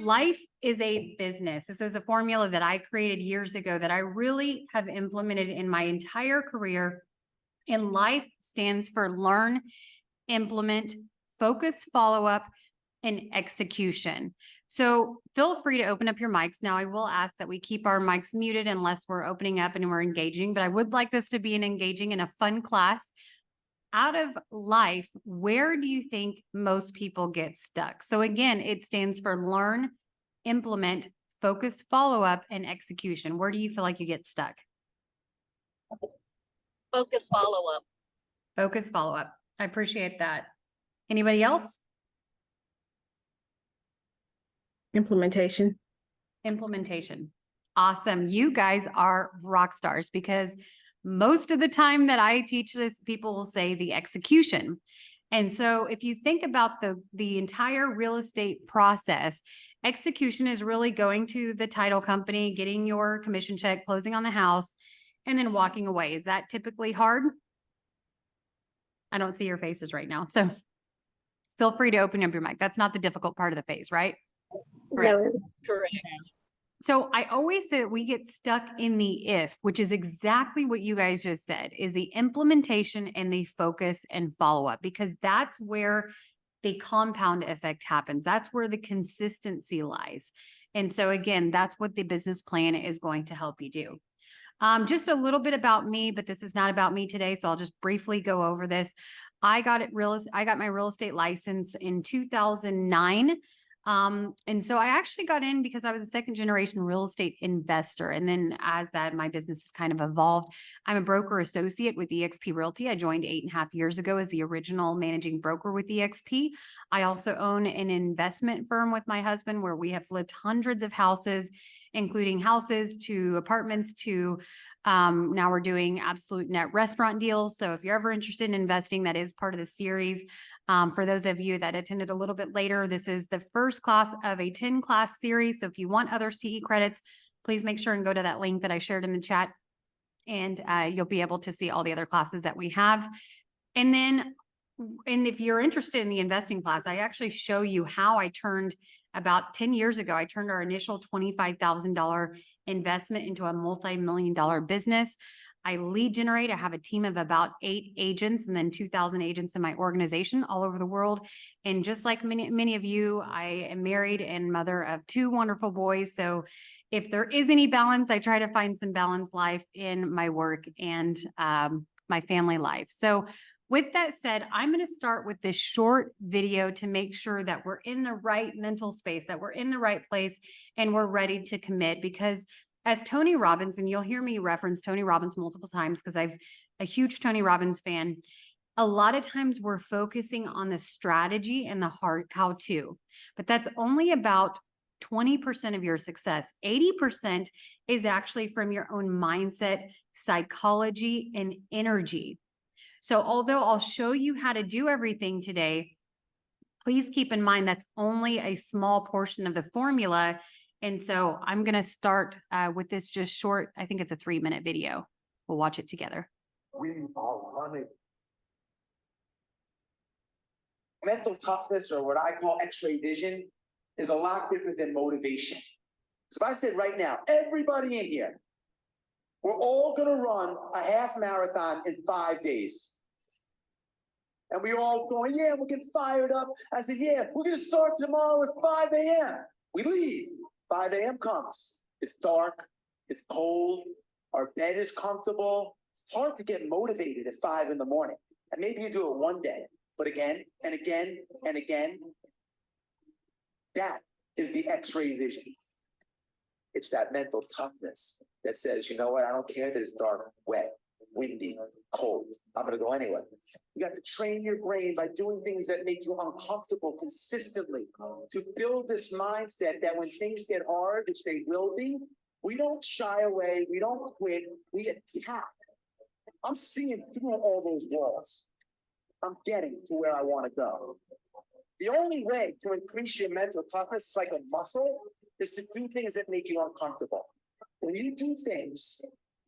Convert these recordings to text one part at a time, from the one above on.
life is a business. This is a formula that I created years ago that I really have implemented in my entire career. And life stands for learn, implement, focus, follow up, and execution. So feel free to open up your mics. Now, I will ask that we keep our mics muted unless we're opening up and we're engaging, but I would like this to be an engaging and a fun class. Out of life, where do you think most people get stuck? So again, it stands for learn, implement, focus, follow up, and execution. Where do you feel like you get stuck? Focus, follow up. Focus, follow up. I appreciate that. Anybody else? Implementation. Implementation. Awesome. You guys are rock stars, because most of the time that I teach this, people will say the execution. And so if you think about the entire real estate process, execution is really going to the title company, getting your commission check, closing on the house, and then walking away. Is that typically hard? I don't see your faces right now, so feel free to open up your mic. That's not the difficult part of the phase, right? Correct. Correct. So I always say that we get stuck in the if, which is exactly what you guys just said, is the implementation and the focus and follow up, because that's where the compound effect happens. That's where the consistency lies. And so again, that's what the business plan is going to help you do. Just a little bit about me, but this is not about me today, so I'll just briefly go over this. I got my real estate license in 2009. And so I actually got in because I was a second generation real estate investor. And then as that, my business has kind of evolved. I'm a broker associate with eXp Realty. I joined 8.5 years ago as the original managing broker with eXp. I also own an investment firm with my husband where we have flipped hundreds of houses, including houses to apartments to now we're doing absolute net restaurant deals. So if you're ever interested in investing, that is part of the series. For those of you that attended a little bit later, this is the first class of a 10-class series. So if you want other CE credits, please make sure and go to that link that I shared in the chat, and you'll be able to see all the other classes that we have. And if you're interested in the investing class, I actually show you how I turned, about 10 years ago, I turned our initial $25,000 investment into a multi-million-dollar business. I lead generate. I have a team of about 8 agents and then 2,000 agents in my organization all over the world. And just like many of you, I am married and mother of 2 wonderful boys. So if there is any balance, I try to find some balanced life in my work and my family life. So with that said, I'm going to start with this short video to make sure that we're in the right mental space, that we're in the right place, and we're ready to commit. Because as Tony Robbins, and you'll hear me reference Tony Robbins multiple times because I'm a huge Tony Robbins fan, a lot of times we're focusing on the strategy and the how to, but that's only about 20% of your success. 80% is actually from your own mindset, psychology, and energy. So although I'll show you how to do everything today, please keep in mind that's only a small portion of the formula. And so I'm going to start with this just short, I think it's a 3-minute video. We'll watch it together. We are running. Mental toughness, or what I call X-ray vision, is a lot different than motivation. So if I said right now, everybody in here, we're all going to run a half marathon in 5 days. And we all going, yeah, we're getting fired up. I said, yeah, we're going to start tomorrow at 5 a.m. We leave. 5 a.m. comes. It's dark. It's cold. Our bed is comfortable. It's hard to get motivated at 5 in the morning. And maybe you do it one day, but again and again and again. That is the X-ray vision. It's that mental toughness that says, you know what, I don't care that it's dark, wet, windy, cold. I'm going to go anyway. You got to train your brain by doing things that make you uncomfortable consistently to build this mindset that when things get hard, which they will be, we don't shy away, we don't quit, we attack. I'm seeing through all those walls. I'm getting to where I want to go. The only way to increase your mental toughness, it's like a muscle, is to do things that make you uncomfortable. When you do things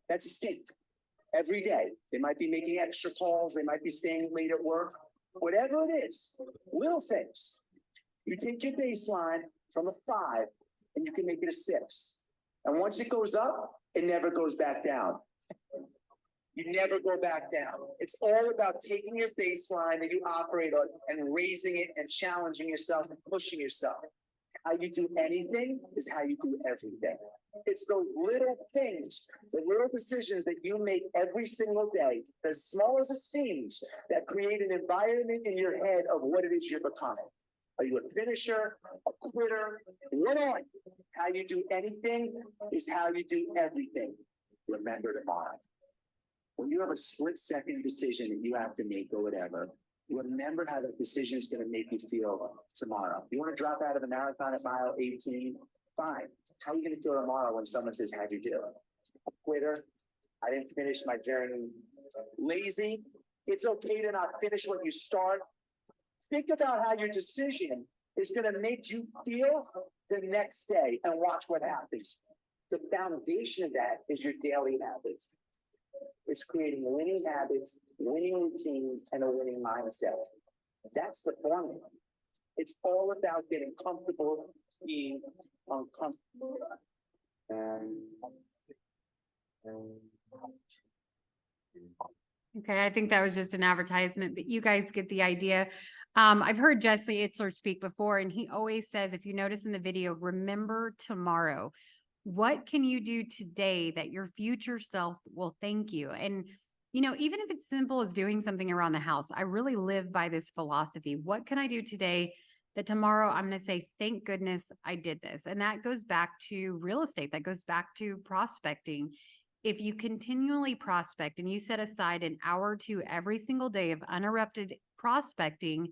that stink every day, they might be making extra calls, they might be staying late at work, whatever it is, little things. You take your baseline from a 5, and you can make it a 6. And once it goes up, it never goes back down. You never go back down. It's all about taking your baseline that you operate on and raising it and challenging yourself and pushing yourself. How you do anything is how you do everything. It's those little things, the little decisions that you make every single day, as small as it seems, that create an environment in your head of what it is you're becoming. Are you a finisher, a quitter? What are you? How you do anything is how you do everything. Remember tomorrow. When you have a split-second decision that you have to make or whatever, remember how that decision is going to make you feel tomorrow. You want to drop out of the marathon at mile 18? Fine. How are you going to feel tomorrow when someone says, how'd you do it? A quitter. I didn't finish my journey. Lazy. It's okay to not finish what you start. Think about how your decision is going to make you feel the next day and watch what happens. The foundation of that is your daily habits. It's creating winning habits, winning routines, and a winning mindset. That's the formula. It's all about getting comfortable being uncomfortable. Okay, I think that was just an advertisement, but you guys get the idea. I've heard Jesse Itzler speak before, and he always says, if you notice in the video, remember tomorrow. What can you do today that your future self will thank you? And, you know, even if it's simple as doing something around the house, I really live by this philosophy. What can I do today that tomorrow I'm going to say, thank goodness I did this? And that goes back to real estate. That goes back to prospecting. If you continually prospect and you set aside an hour or two every single day of uninterrupted prospecting,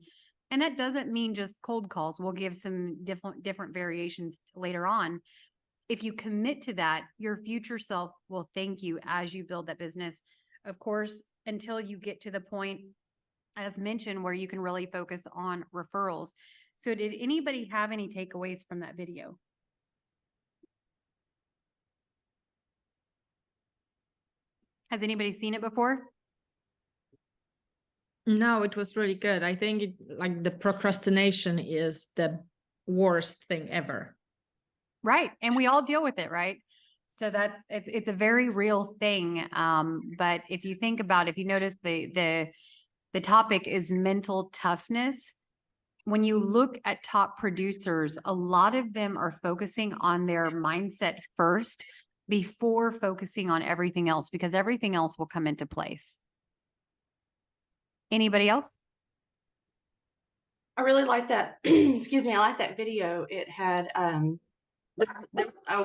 and that doesn't mean just cold calls. We'll give some different variations later on. If you commit to that, your future self will thank you as you build that business. Of course, until you get to the point, as mentioned, where you can really focus on referrals. So did anybody have any takeaways from that video? Has anybody seen it before? No, it was really good. I think like the procrastination is the worst thing ever. Right. And we all deal with it, right? So it's a very real thing. But if you think about, if you notice the topic is mental toughness. When you look at top producers, a lot of them are focusing on their mindset first before focusing on everything else, because everything else will come into place. Anybody else? I really like that. Excuse me. I like that video. It had, oh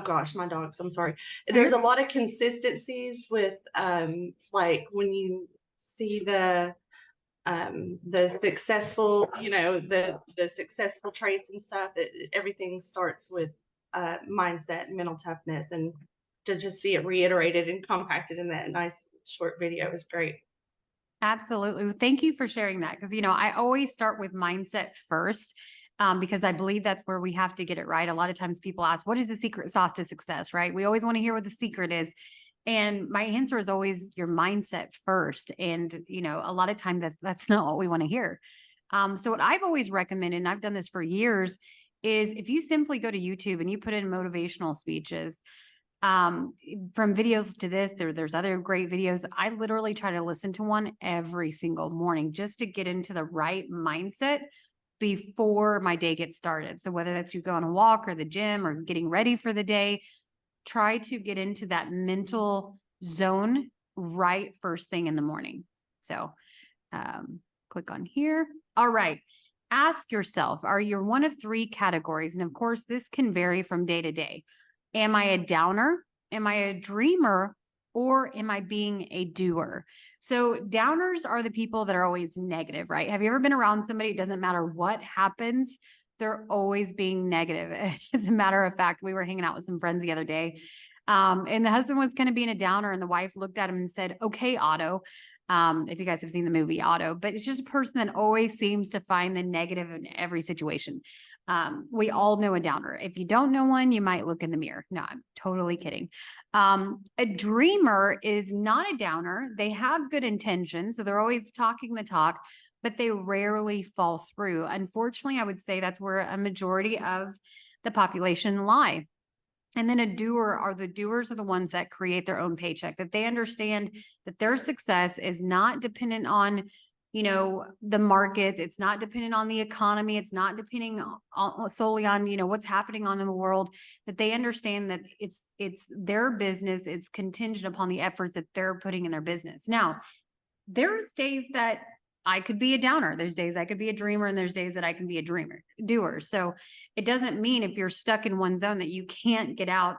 gosh, my dogs, I'm sorry. There's a lot of consistencies with, like when you see the successful, you know, the successful traits and stuff, everything starts with mindset and mental toughness, and to just see it reiterated and compacted in that nice short video is great. Absolutely. Thank you for sharing that. Because, you know, I always start with mindset first, because I believe that's where we have to get it right. A lot of times people ask, what is the secret sauce to success, right? We always want to hear what the secret is. And my answer is always your mindset first. And, you know, a lot of times that's not what we want to hear. So what I've always recommended, and I've done this for years, is if you simply go to YouTube and you put in motivational speeches, from videos to this, there's other great videos. I literally try to listen to one every single morning just to get into the right mindset before my day gets started. So whether that's you go on a walk or the gym or getting ready for the day, try to get into that mental zone right first thing in the morning. So click on here. All right. Ask yourself, are you one of 3 categories? And of course, this can vary from day to day. Am I a downer? Am I a dreamer? Or am I being a doer? So downers are the people that are always negative, right? Have you ever been around somebody? It doesn't matter what happens, they're always being negative. As a matter of fact, we were hanging out with some friends the other day, and the husband was kind of being a downer, and the wife looked at him and said, okay, Otto. If you guys have seen the movie Otto, but it's just a person that always seems to find the negative in every situation. We all know a downer. If you don't know one, you might look in the mirror. No, I'm totally kidding. A dreamer is not a downer. They have good intentions. So they're always talking the talk, but they rarely fall through. Unfortunately, I would say that's where a majority of the population lie. And then the doers are the ones that create their own paycheck, that they understand that their success is not dependent on, the market. It's not dependent on the economy. It's not depending solely on, what's happening on in the world, that they understand that it's their business is contingent upon the efforts that they're putting in their business. Now, there's days that I could be a downer. There's days I could be a dreamer, and there's days that I can be a doer. So it doesn't mean if you're stuck in one zone that you can't get out.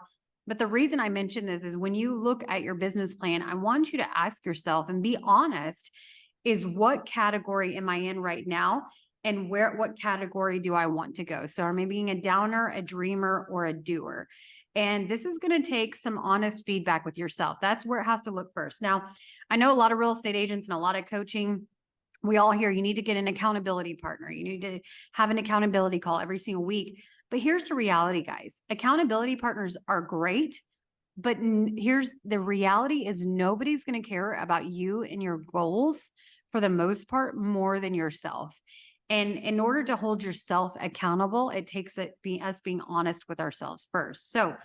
But the reason I mention this is when you look at your business plan, I want you to ask yourself and be honest, is what category am I in right now? And what category do I want to go? So am I being a downer, a dreamer, or a doer? And this is going to take some honest feedback with yourself. That's where it has to look first. Now, I know a lot of real estate agents and a lot of coaching, we all hear you need to get an accountability partner. You need to have an accountability call every single week. But here's the reality, guys. Accountability partners are great, but here's the reality is nobody's going to care about you and your goals for the most part more than yourself. And in order to hold yourself accountable, it takes us being honest with ourselves first. So,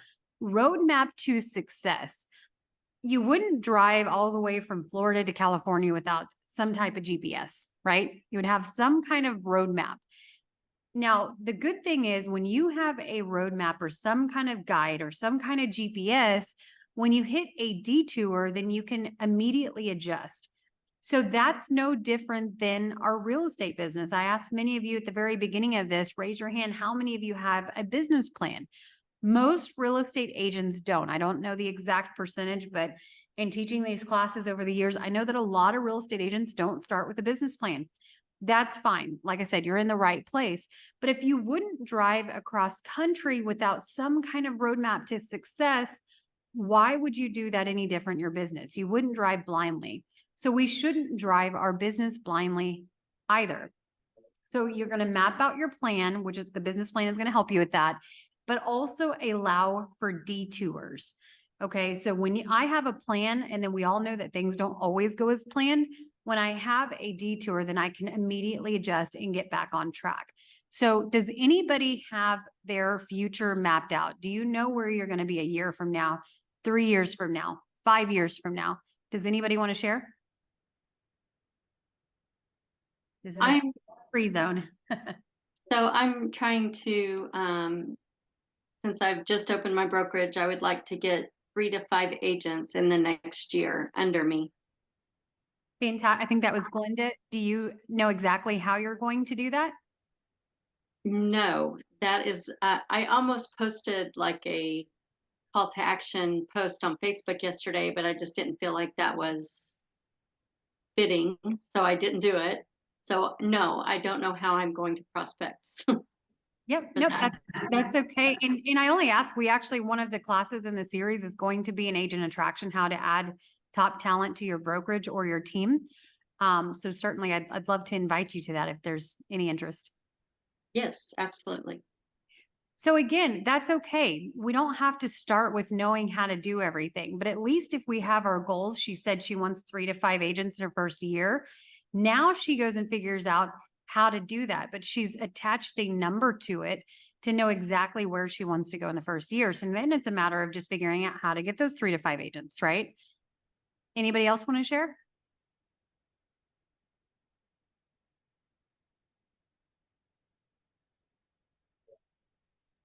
roadmap to success. You wouldn't drive all the way from Florida to California without some type of GPS, right? You would have some kind of roadmap. Now, the good thing is when you have a roadmap or some kind of guide or some kind of GPS, when you hit a detour, then you can immediately adjust. So that's no different than our real estate business. I asked many of you at the very beginning of this, raise your hand, how many of you have a business plan? Most real estate agents don't. I don't know the exact percentage, but in teaching these classes over the years, I know that a lot of real estate agents don't start with a business plan. That's fine. Like I said, you're in the right place. But if you wouldn't drive across country without some kind of roadmap to success, why would you do that any different in your business? You wouldn't drive blindly. So we shouldn't drive our business blindly either. So you're going to map out your plan, which is the business plan is going to help you with that, but also allow for detours. Okay. So when I have a plan, and then we all know that things don't always go as planned. When I have a detour, then I can immediately adjust and get back on track. So does anybody have their future mapped out? Do you know where you're going to be a year from now, 3 years from now, 5 years from now? Does anybody want to share? This is a free zone. So I'm trying to, since I've just opened my brokerage, I would like to get 3 to 5 agents in the next year under me. Fantastic. I think that was Glenda. Do you know exactly how you're going to do that? No, that is, I almost posted like a call to action post on Facebook yesterday, but I just didn't feel like that was fitting. So I didn't do it. So no, I don't know how I'm going to prospect. Yep. Nope. That's okay. And I only ask, one of the classes in the series is going to be an agent attraction, how to add top talent to your brokerage or your team. So certainly I'd love to invite you to that if there's any interest. Yes, absolutely. So again, that's okay. We don't have to start with knowing how to do everything, but at least if we have our goals, she said she wants 3 to 5 agents in her first year. Now she goes and figures out how to do that, but she's attached a number to it to know exactly where she wants to go in the first year. So then it's a matter of just figuring out how to get those 3 to 5 agents, right? Anybody else want to share?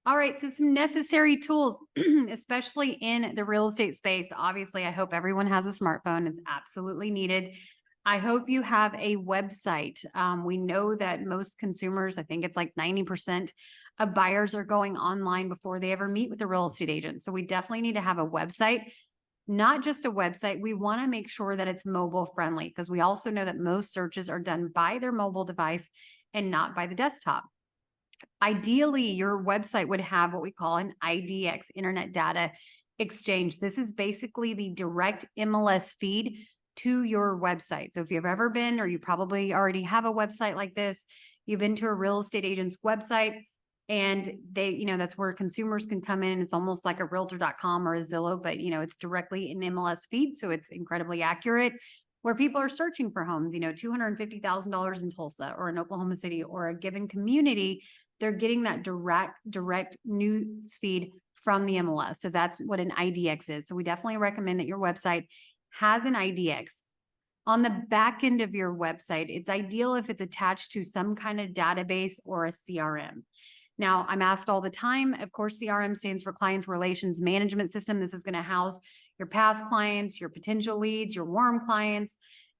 All right, so some necessary tools, especially in the real estate space. Obviously, I hope everyone has a smartphone. It's absolutely needed. I hope you have a website. We know that most consumers, I think it's like 90% of buyers are going online before they ever meet with a real estate agent. So we definitely need to have a website, not just a website. We want to make sure that it's mobile friendly because we also know that most searches are done by their mobile device and not by the desktop. Ideally, your website would have what we call an IDX, Internet Data Exchange. This is basically the direct MLS feed to your website. So if you've ever been, or you probably already have a website like this, you've been to a real estate agent's website and they, that's where consumers can come in. It's almost like a realtor.com or a Zillow, but it's directly an MLS feed. So it's incredibly accurate. where people are searching for homes, $250,000 in Tulsa or in Oklahoma City or a given community, they're getting that direct news feed from the MLS. So that's what an IDX is. So we definitely recommend that your website has an IDX. On the back end of your website, it's ideal if it's attached to some kind of database or a CRM. Now, I'm asked all the time, of course, CRM stands for Client Relations Management System. This is going to house your past clients, your potential leads, your warm clients,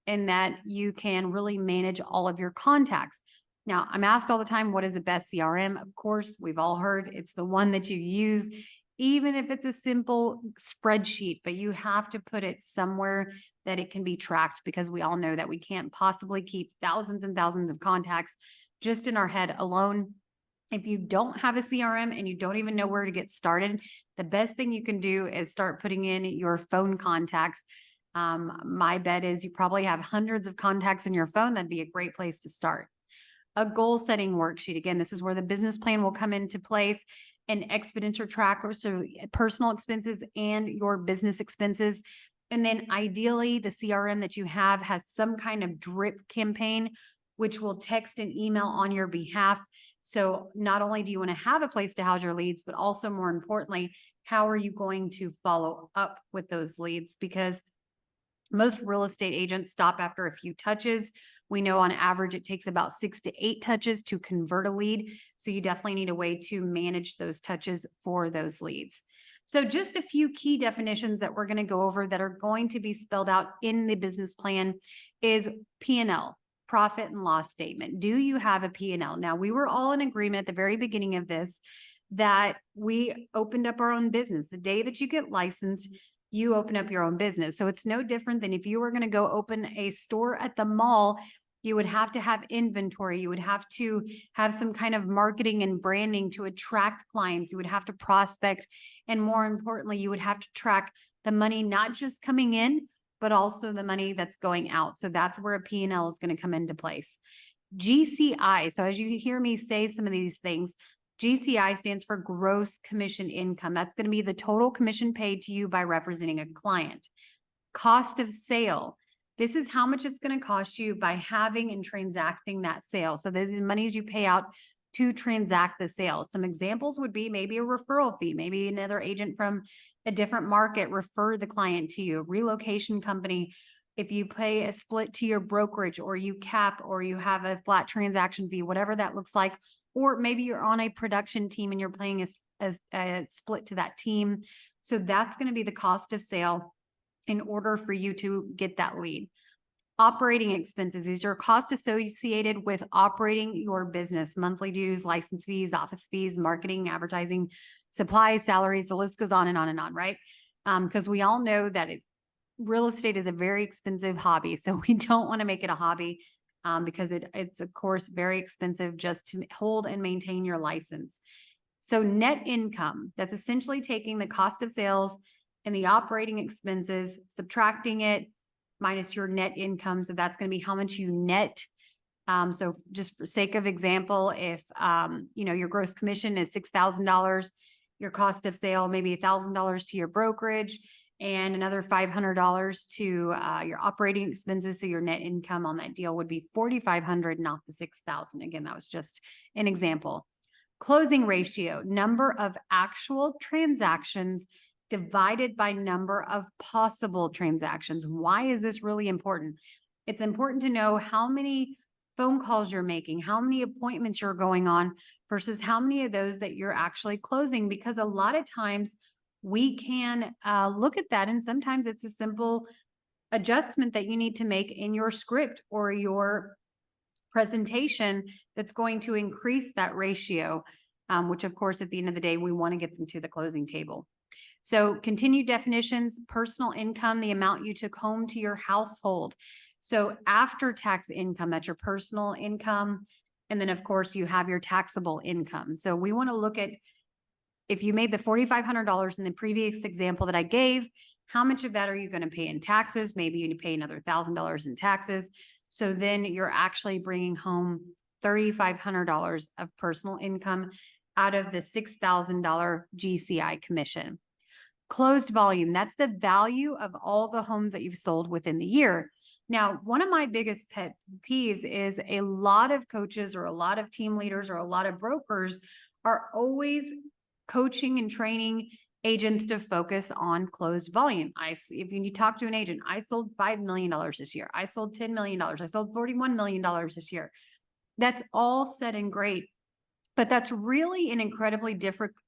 and that you can really manage all of your contacts. Now, I'm asked all the time, what is the best CRM? Of course, we've all heard it's the one that you use, even if it's a simple spreadsheet, but you have to put it somewhere that it can be tracked, because we all know that we can't possibly keep thousands and thousands of contacts just in our head alone. If you don't have a CRM and you don't even know where to get started, the best thing you can do is start putting in your phone contacts. My bet is you probably have hundreds of contacts in your phone. That'd be a great place to start. A goal setting worksheet. Again, this is where the business plan will come into place. An expenditure tracker, so personal expenses and your business expenses. And then ideally the CRM that you have has some kind of drip campaign, which will text and email on your behalf. So not only do you want to have a place to house your leads, but also more importantly, how are you going to follow up with those leads? Because most real estate agents stop after a few touches. We know on average it takes about 6 to 8 touches to convert a lead. So you definitely need a way to manage those touches for those leads. So just a few key definitions that we're going to go over that are going to be spelled out in the business plan is P&L. Profit and loss statement. Do you have a P&L? Now, we were all in agreement at the very beginning of this that we opened up our own business. The day that you get licensed, you open up your own business. So it's no different than if you were going to go open a store at the mall. You would have to have inventory. You would have to have some kind of marketing and branding to attract clients. You would have to prospect. And more importantly, you would have to track the money not just coming in, but also the money that's going out. So that's where a P&L is going to come into place. GCI. So as you hear me say some of these things, GCI stands for gross commission income. That's going to be the total commission paid to you by representing a client. Cost of sale. This is how much it's going to cost you by having and transacting that sale. So those are monies you pay out to transact the sale. Some examples would be maybe a referral fee, maybe another agent from a different market refer the client to you, a relocation company. If you pay a split to your brokerage, or you cap, or you have a flat transaction fee, whatever that looks like, or maybe you're on a production team and you're paying a split to that team. So that's going to be the cost of sale in order for you to get that lead. Operating expenses is your cost associated with operating your business, monthly dues, license fees, office fees, marketing, advertising, supplies, salaries, the list goes on and on and on, right? Because we all know that real estate is a very expensive hobby. So we don't want to make it a hobby because it's of course very expensive just to hold and maintain your license. So net income, that's essentially taking the cost of sales and the operating expenses, subtracting it, minus your net income. So that's going to be how much you net. So just for sake of example, if, your gross commission is $6,000, your cost of sale, maybe $1,000 to your brokerage and another $500 to your operating expenses. So your net income on that deal would be $4,500, not the $6,000. Again, that was just an example. Closing ratio, number of actual transactions divided by number of possible transactions. Why is this really important? It's important to know how many phone calls you're making, how many appointments you're going on versus how many of those that you're actually closing, because a lot of times we can look at that and sometimes it's a simple adjustment that you need to make in your script or your presentation that's going to increase that ratio, which of course at the end of the day, we want to get them to the closing table. So continued definitions, personal income, the amount you took home to your household. So after tax income, that's your personal income. And then of course you have your taxable income. So we want to look at, if you made the $4,500 in the previous example that I gave, how much of that are you going to pay in taxes? Maybe you need to pay another $1,000 in taxes. So then you're actually bringing home $3,500 of personal income out of the $6,000 GCI commission. Closed volume, that's the value of all the homes that you've sold within the year. Now, one of my biggest pet peeves is a lot of coaches or a lot of team leaders or a lot of brokers are always coaching and training agents to focus on closed volume. If you talk to an agent, I sold $5 million this year. I sold $10 million. I sold $41 million this year. That's all said and great, but that's really an incredibly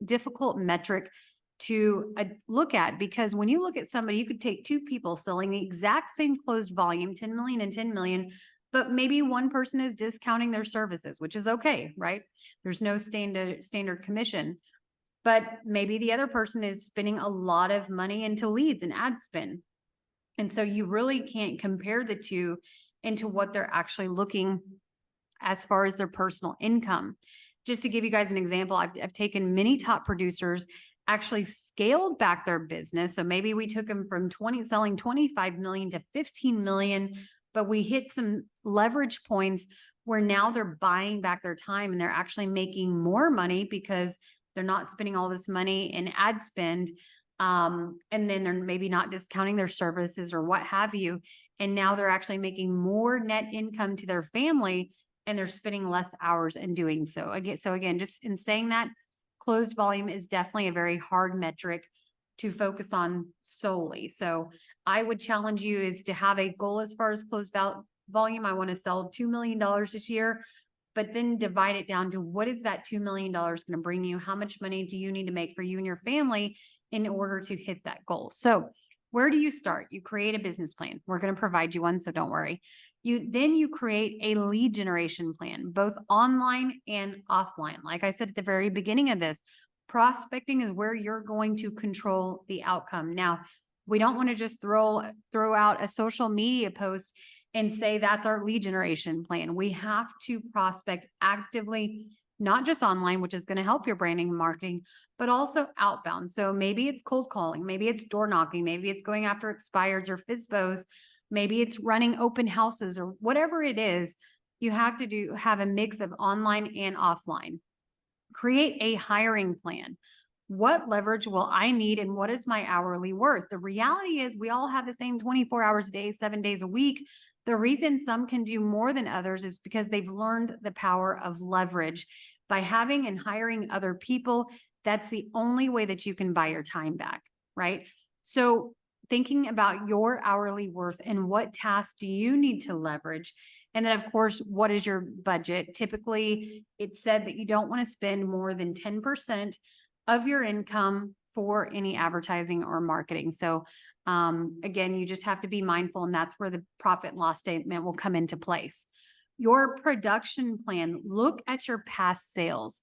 difficult metric to look at, because when you look at somebody, you could take two people selling the exact same closed volume, 10 million and 10 million, but maybe one person is discounting their services, which is okay, right? There's no standard commission, but maybe the other person is spending a lot of money into leads and ad spend. And so you really can't compare the two into what they're actually looking as far as their personal income. Just to give you guys an example, I've taken many top producers, actually scaled back their business. So maybe we took them from selling 25 million to 15 million, but we hit some leverage points where now they're buying back their time and they're actually making more money because they're not spending all this money in ad spend. And then they're maybe not discounting their services or what have you. And now they're actually making more net income to their family, and they're spending less hours in doing so. Again, just in saying that, closed volume is definitely a very hard metric to focus on solely. So I would challenge you is to have a goal as far as closed volume. I want to sell $2 million this year, but then divide it down to what is that $2 million going to bring you? How much money do you need to make for you and your family in order to hit that goal? So where do you start? You create a business plan. We're going to provide you one, so don't worry. Then you create a lead generation plan, both online and offline. Like I said at the very beginning of this, prospecting is where you're going to control the outcome. Now, we don't want to just throw out a social media post and say that's our lead generation plan. We have to prospect actively, not just online, which is going to help your branding and marketing, but also outbound. So maybe it's cold calling, maybe it's door knocking, maybe it's going after expireds or FSBOs, maybe it's running open houses, or whatever it is. You have to have a mix of online and offline. Create a hiring plan. What leverage will I need and what is my hourly worth? The reality is we all have the same 24 hours a day, 7 days a week. The reason some can do more than others is because they've learned the power of leverage. By having and hiring other people, that's the only way that you can buy your time back, right? So thinking about your hourly worth and what tasks do you need to leverage? And then of course, what is your budget? Typically, it's said that you don't want to spend more than 10% of your income for any advertising or marketing. So again, you just have to be mindful, and that's where the profit and loss statement will come into place. Your production plan, look at your past sales.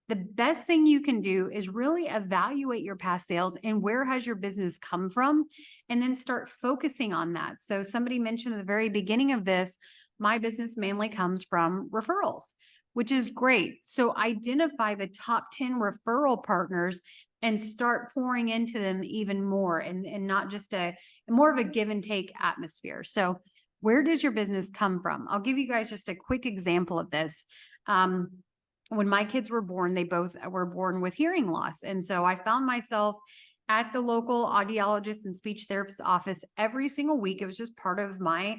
The best thing you can do is really evaluate your past sales and where has your business come from, and then start focusing on that. So somebody mentioned at the very beginning of this, my business mainly comes from referrals, which is great. So identify the top 10 referral partners and start pouring into them even more, and not just more of a give and take atmosphere. So where does your business come from? I'll give you guys just a quick example of this. When my kids were born, they both were born with hearing loss. And so I found myself at the local audiologist and speech therapist office every single week. It was just part of my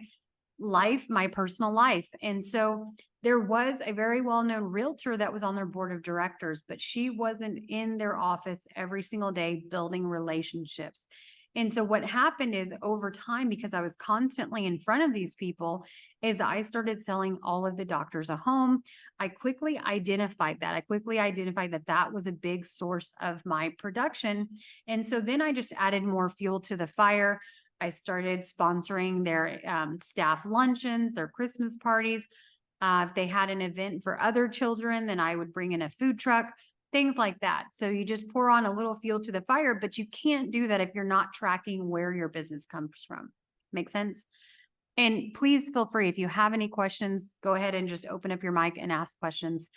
life, my personal life. And so there was a very well-known realtor that was on their board of directors, but she wasn't in their office every single day building relationships. And so what happened is over time, because I was constantly in front of these people, is I started selling all of the doctors a home. I quickly identified that. That was a big source of my production. And so then I just added more fuel to the fire. I started sponsoring their staff luncheons, their Christmas parties. If they had an event for other children, then I would bring in a food truck, things like that. So you just pour on a little fuel to the fire, but you can't do that if you're not tracking where your business comes from. Make sense? And please feel free, if you have any questions, go ahead and just open up your mic and ask questions.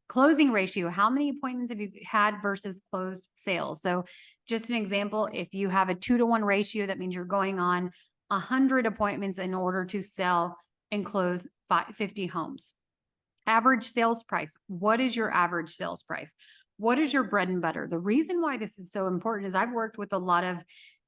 Closing ratio, how many appointments have you had versus closed sales? So just an example, if you have a 2-to-1 ratio, that means you're going on 100 appointments in order to sell and close 50 homes. Average sales price. What is your average sales price? What is your bread and butter? The reason why this is so important is I've worked with a lot of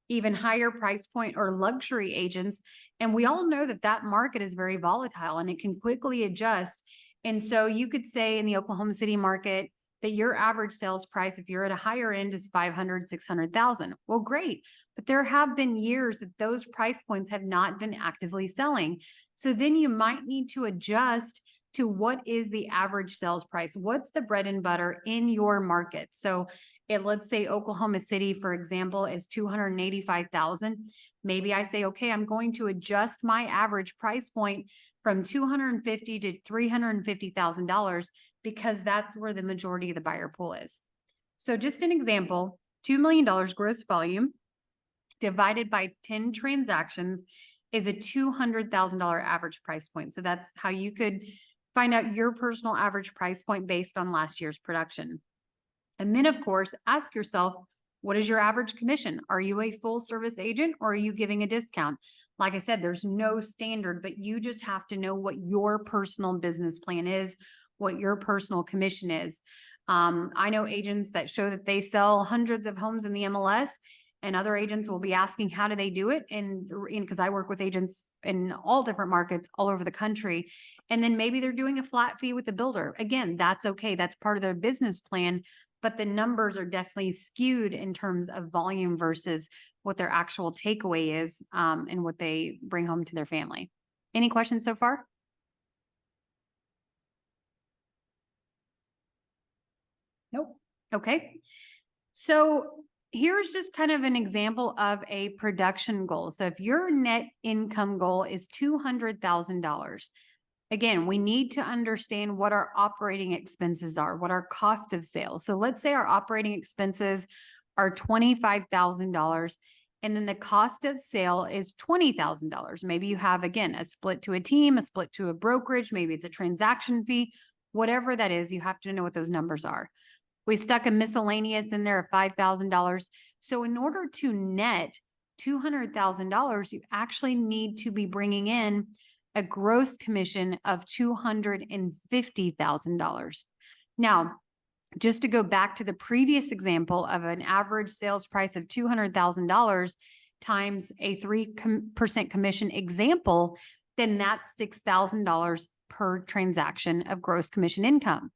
even higher price point or luxury agents. And we all know that that market is very volatile and it can quickly adjust. And so you could say in the Oklahoma City market that your average sales price, if you're at a higher end, is 500, 600,000. Well, great. But there have been years that those price points have not been actively selling. So then you might need to adjust to what is the average sales price? What's the bread and butter in your market? So let's say Oklahoma City, for example, is 285,000. Maybe I say, okay, I'm going to adjust my average price point from $250,000 to $350,000 because that's where the majority of the buyer pool is. So just an example, $2 million gross volume divided by 10 transactions is a $200,000 average price point. So that's how you could find out your personal average price point based on last year's production. And then, of course, ask yourself, what is your average commission? Are you a full service agent or are you giving a discount? Like I said, there's no standard, but you just have to know what your personal business plan is, what your personal commission is. I know agents that show that they sell hundreds of homes in the MLS, and other agents will be asking, how do they do it? And because I work with agents in all different markets all over the country, and then maybe they're doing a flat fee with the builder. Again, that's okay. That's part of their business plan, but the numbers are definitely skewed in terms of volume versus what their actual takeaway is, and what they bring home to their family. Any questions so far? Nope. Okay. So here's just kind of an example of a production goal. So if your net income goal is $200,000, again, we need to understand what our operating expenses are, what our cost of sales. So let's say our operating expenses are $25,000 and then the cost of sale is $20,000. Maybe you have, again, a split to a team, a split to a brokerage, maybe it's a transaction fee, whatever that is, you have to know what those numbers are. We stuck a miscellaneous in there of $5,000. So in order to net $200,000, you actually need to be bringing in a gross commission of $250,000. Now, just to go back to the previous example of an average sales price of $200,000 times a 3% commission example, then that's $6,000 per transaction of gross commission income.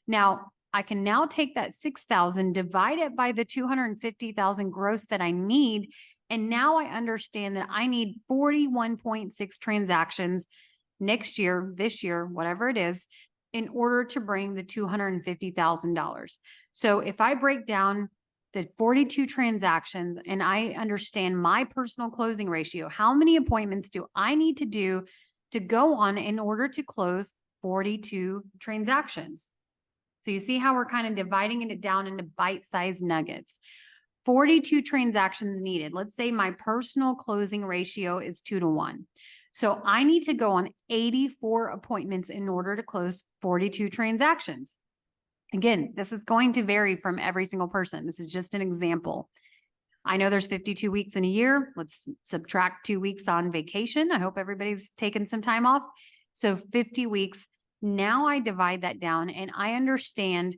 Now, I can now take that 6,000, divide it by the 250,000 gross that I need. And now I understand that I need 41.6 transactions next year, this year, whatever it is, in order to bring the $250,000. So if I break down the 42 transactions and I understand my personal closing ratio, how many appointments do I need to do to go on in order to close 42 transactions? So you see how we're kind of dividing it down into bite-sized nuggets. 42 transactions needed. Let's say my personal closing ratio is 2-1. So I need to go on 84 appointments in order to close 42 transactions. Again, this is going to vary from every single person. This is just an example. I know there's 52 weeks in a year. Let's subtract 2 weeks on vacation. I hope everybody's taken some time off. So 50 weeks. Now I divide that down and I understand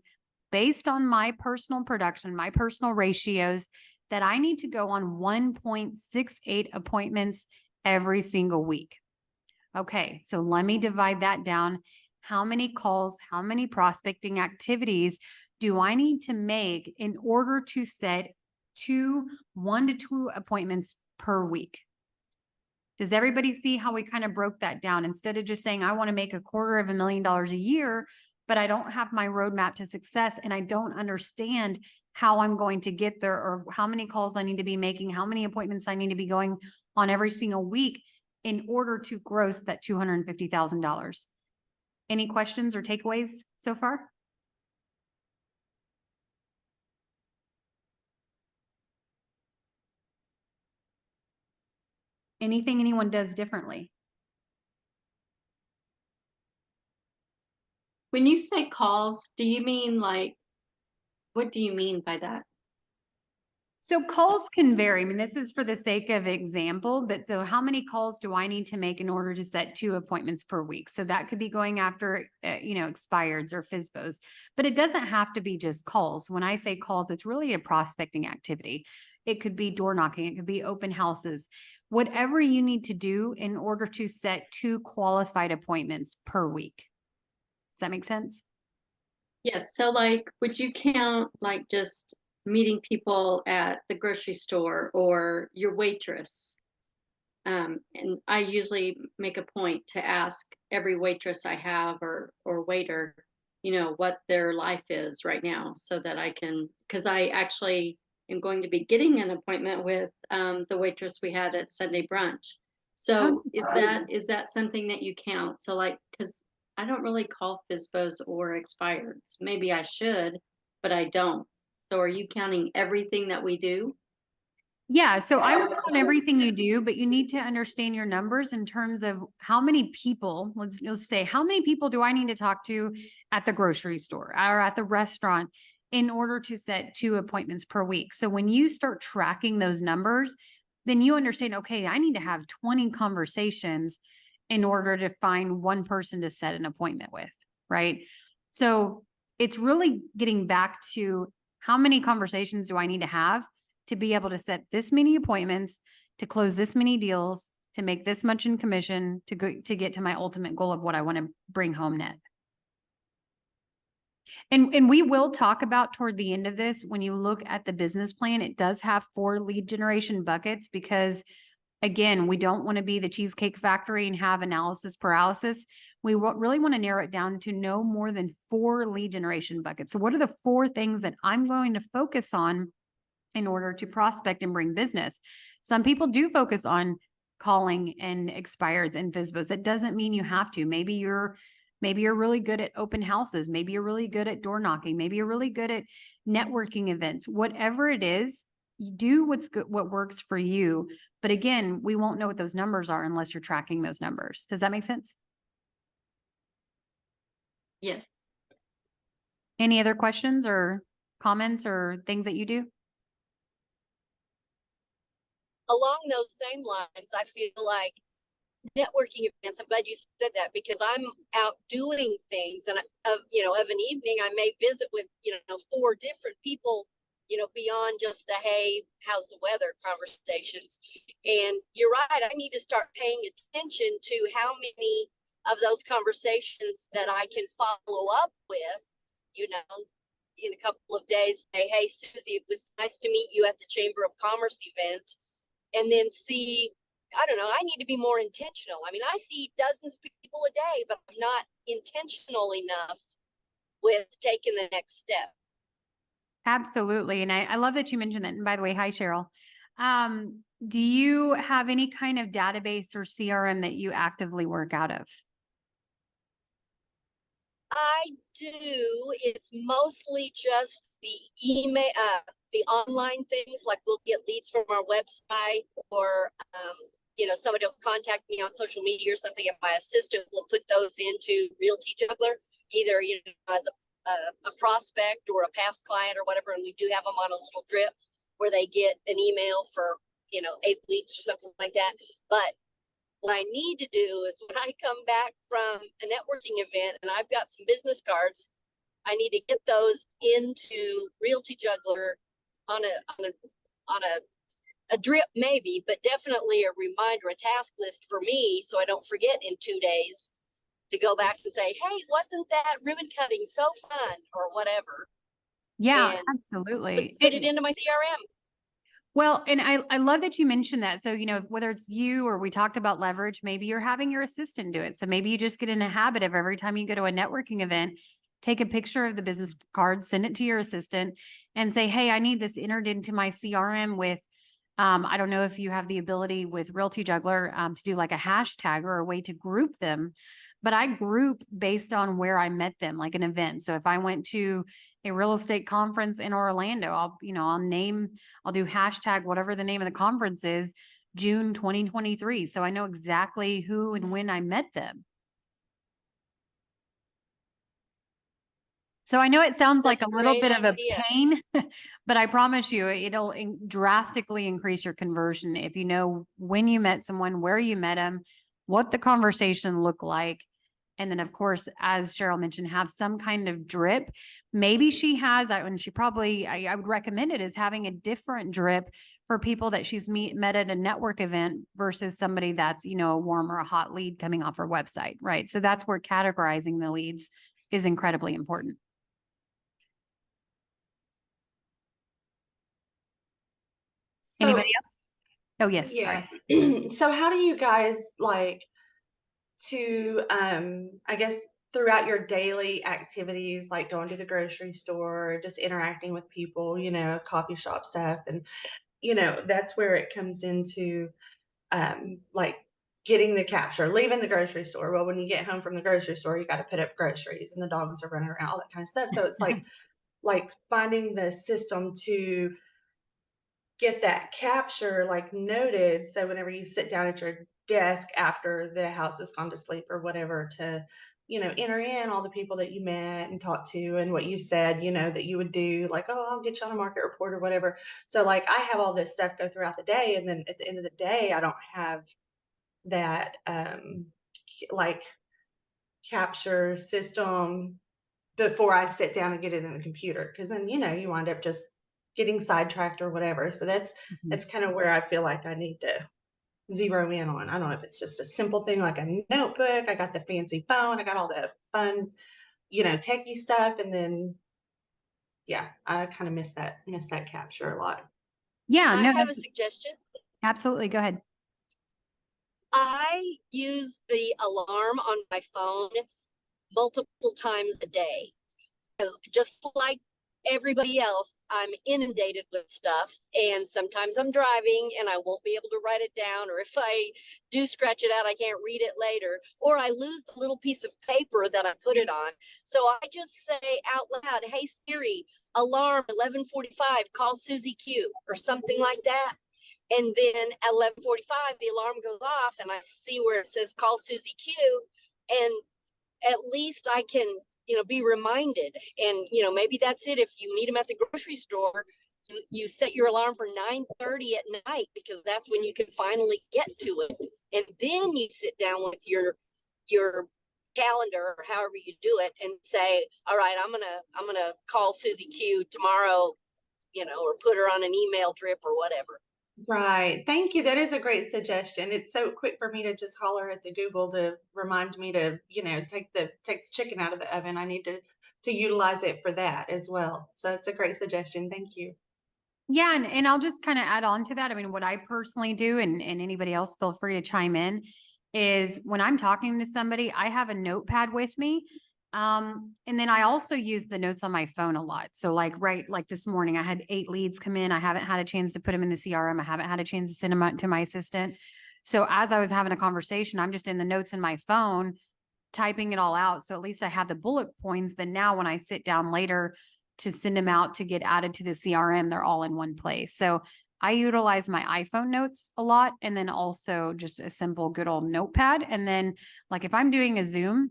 based on my personal production, my personal ratios, that I need to go on 1.68 appointments every single week. Okay, so let me divide that down. How many calls, how many prospecting activities do I need to make in order to set 1 to 2 appointments per week? Does everybody see how we kind of broke that down? Instead of just saying, I want to make $250,000 a year, but I don't have my roadmap to success and I don't understand how I'm going to get there or how many calls I need to be making, how many appointments I need to be going on every single week in order to gross that $250,000. Any questions or takeaways so far? Anything anyone does differently? When you say calls, do you mean like, what do you mean by that? So calls can vary. I mean, this is for the sake of example, but so how many calls do I need to make in order to set 2 appointments per week? So that could be going after, expireds or FSBOs, but it doesn't have to be just calls. When I say calls, it's really a prospecting activity. It could be door knocking. It could be open houses, whatever you need to do in order to set 2 qualified appointments per week. Does that make sense? Yes, so like, would you count like just meeting people at the grocery store or your waitress? And I usually make a point to ask every waitress I have or waiter, what their life is right now, so that I can, because I actually am going to be getting an appointment with the waitress we had at Sunday brunch. So is that something that you count? So like, because I don't really call FSBOs or expireds. Maybe I should, but I don't. So are you counting everything that we do? Yeah, so I work on everything you do, but you need to understand your numbers in terms of how many people, let's say, how many people do I need to talk to at the grocery store or at the restaurant in order to set 2 appointments per week. So when you start tracking those numbers, then you understand, okay, I need to have 20 conversations in order to find one person to set an appointment with, right? So it's really getting back to how many conversations do I need to have to be able to set this many appointments, to close this many deals, to make this much in commission, to get to my ultimate goal of what I want to bring home net. And we will talk about toward the end of this, when you look at the business plan, it does have 4 lead generation buckets, because again, we don't want to be the Cheesecake Factory and have analysis paralysis. We really want to narrow it down to no more than 4 lead generation buckets. So what are the 4 things that I'm going to focus on in order to prospect and bring business? Some people do focus on calling and expireds and FSBOs. It doesn't mean you have to. Maybe you're really good at open houses. Maybe you're really good at door knocking. Maybe you're really good at networking events. Whatever it is, you do what's good, what works for you. But again, we won't know what those numbers are unless you're tracking those numbers. Does that make sense? Yes. Any other questions or comments or things that you do? Along those same lines, I feel like networking events, I'm glad you said that, because I'm out doing things, and of an evening I may visit with 4 different people, beyond just the hey, how's the weather conversations. And you're right, I need to start paying attention to how many of those conversations that I can follow up with, in a couple of days. Say, hey Susie, it was nice to meet you at the Chamber of Commerce event. And then see, I don't know, I need to be more intentional. I mean, I see dozens of people a day, but I'm not intentional enough with taking the next step. Absolutely. And I love that you mentioned that. And by the way, hi, Cheryl. Do you have any kind of database or CRM that you actively work out of? I do. It's mostly just the email, the online things, like we'll get leads from our website, or somebody will contact me on social media or something, and my assistant will put those into Realty Juggler, either as a prospect or a past client or whatever. And we do have them on a little drip where they get an email for 8 weeks or something like that. But what I need to do is, when I come back from a networking event and I've got some business cards, I need to get those into Realty Juggler on a drip maybe, but definitely a reminder, a task list for me, so I don't forget in 2 days to go back and say, hey, wasn't that ribbon cutting so fun, or whatever. Yeah, And absolutely. Put it into my CRM. Well, and I love that you mentioned that. So, whether it's you or we talked about leverage, maybe you're having your assistant do it. So maybe you just get in a habit of every time you go to a networking event, take a picture of the business card, send it to your assistant and say, hey, I need this entered into my CRM with, I don't know if you have the ability with Realty Juggler to do like a hashtag or a way to group them, but I group based on where I met them, like an event. So if I went to a real estate conference in Orlando, I'll do hashtag, whatever the name of the conference is, June 2023. So I know exactly who and when I met them. So I know it sounds like That's a a little great bit of a idea. pain, but I promise you it'll drastically increase your conversion if you know when you met someone, where you met them, what the conversation looked like. And then, of course, as Cheryl mentioned, have some kind of drip. Maybe she has, and she probably, I would recommend it, is having a different drip for people that she's met at a network event versus somebody that's, a warm or a hot lead coming off her website, right? So that's where categorizing the leads is incredibly important. Anybody So, else? Oh, yes. yeah. Sorry. So how do you guys like I guess throughout your daily activities, like going to the grocery store, just interacting with people, coffee shop stuff, and that's where it comes into like getting the capture, leaving the grocery store. Well, when you get home from the grocery store, you got to put up groceries and the dogs are running around, all that kind of stuff. So it's like finding the system to get that capture like noted. So whenever you sit down at your desk after the house has gone to sleep or whatever, to, enter in all the people that you met and talked to and what you said, that you would do, like, oh, I'll get you on a market report or whatever. So like I have all this stuff go throughout the day. And then at the end of the day, I don't have that like capture system before I sit down and get it in the computer. Cause then, you wind up just getting sidetracked or whatever. So that's kind of where I feel like I need to zero in on. I don't know if it's just a simple thing like a notebook. I got the fancy phone. I got all the fun, techie stuff. And then, yeah, I kind of miss that capture a lot. Yeah, I no, have a suggestion. absolutely. Go ahead. I use the alarm on my phone multiple times a day, because just like everybody else, I'm inundated with stuff, and sometimes I'm driving and I won't be able to write it down, or if I do scratch it out, I can't read it later, or I lose the little piece of paper that I put it on. So I just say out loud, hey Siri, alarm 11:45, call Susie Q, or something like that. And then at 11:45, the alarm goes off and I see where it says call Susie Q, and at least I can, be reminded. And, maybe that's it. If you meet them at the grocery store, you set your alarm for 9:30 at night, because that's when you can finally get to it. And then you sit down with your calendar, or however you do it, and say, all right, I'm gonna call Susie Q tomorrow, or put her on an email drip or whatever. Right. Thank you. That is a great suggestion. It's so quick for me to just holler at the Google to remind me to, take the chicken out of the oven. I need to utilize it for that as well. So it's a great suggestion. Thank you. Yeah, and I'll just kind of add on to that. I mean, what I personally do, and anybody else feel free to chime in, is when I'm talking to somebody, I have a notepad with me. And then I also use the notes on my phone a lot. So like this morning, I had 8 leads come in. I haven't had a chance to put them in the CRM. I haven't had a chance to send them out to my assistant. So as I was having a conversation, I'm just in the notes in my phone, typing it all out. So at least I have the bullet points. Then now when I sit down later to send them out to get added to the CRM, they're all in one place. So I utilize my iPhone notes a lot, and then also just a simple good old notepad. And then like if I'm doing a Zoom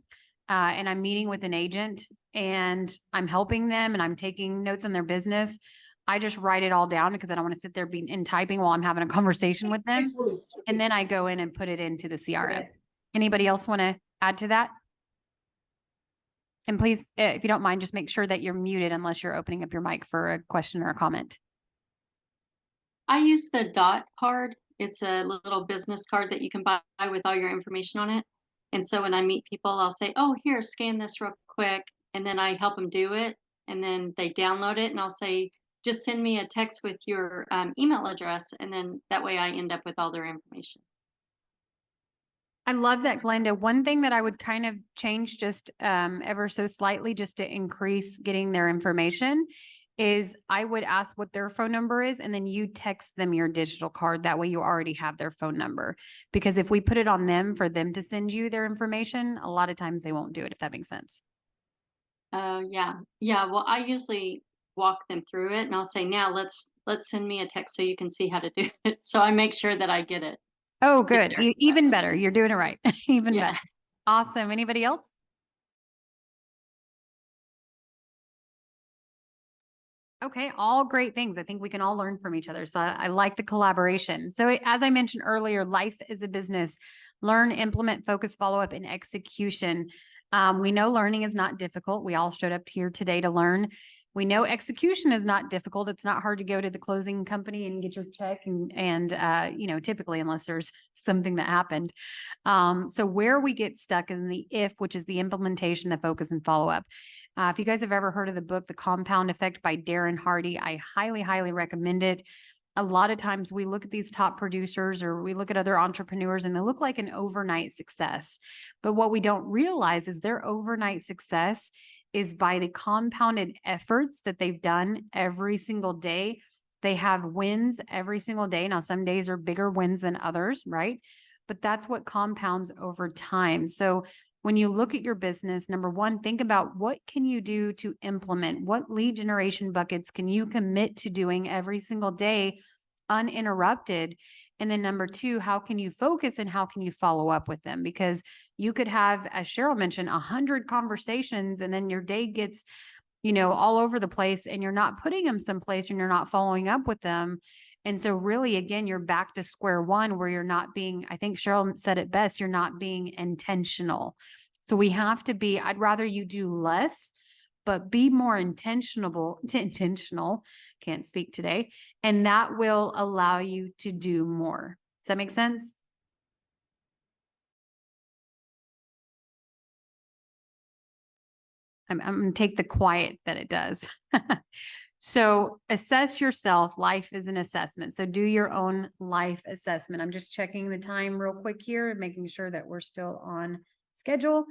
and I'm meeting with an agent and I'm helping them and I'm taking notes on their business, I just write it all down because I don't want to sit there and typing while I'm having a conversation with them. And then I go in and put it into the CRM. Anybody else want to add to that? And please, if you don't mind, just make sure that you're muted unless you're opening up your mic for a question or a comment. I use the dot card. It's a little business card that you can buy with all your information on it. And so when I meet people, I'll say, oh, here, scan this real quick. And then I help them do it. And then they download it. And I'll say, just send me a text with your email address. And then that way I end up with all their information. I love that, Glenda. One thing that I would kind of change just ever so slightly just to increase getting their information is I would ask what their phone number is, and then you text them your digital card. That way you already have their phone number. Because if we put it on them for them to send you their information, a lot of times they won't do it, if that makes sense. Yeah. Yeah. Well, I usually walk them through it and I'll say, now let's send me a text so you can see how to do it. So I make sure that I get it. Oh, good. Even better. You're doing it right. Even Yeah. better. Awesome. Anybody else? Okay, all great things. I think we can all learn from each other. So I like the collaboration. So as I mentioned earlier, life is a business. Learn, implement, focus, follow up, and execution. We know learning is not difficult. We all showed up here today to learn. We know execution is not difficult. It's not hard to go to the closing company and get your check and you know, typically unless there's something that happened. So where we get stuck is in the if, which is the implementation, the focus, and follow up. If you guys have ever heard of the book, The Compound Effect by Darren Hardy, I highly, highly recommend it. A lot of times we look at these top producers or we look at other entrepreneurs and they look like an overnight success. But what we don't realize is their overnight success is by the compounded efforts that they've done every single day. They have wins every single day. Now, some days are bigger wins than others, right? But that's what compounds over time. So when you look at your business, number one, think about what can you do to implement? What lead generation buckets can you commit to doing every single day uninterrupted? And then number two, how can you focus and how can you follow up with them? Because you could have, as Cheryl mentioned, 100 conversations and then your day gets, you know, all over the place and you're not putting them someplace and you're not following up with them. And so really, again, you're back to square one where you're not being, I think Cheryl said it best, you're not being intentional. So we have to be, I'd rather you do less, but be more intentional, can't speak today. And that will allow you to do more. Does that make sense? I'm going to take the quiet that it does. So assess yourself. Life is an assessment. So do your own life assessment. I'm just checking the time real quick here and making sure that we're still on schedule.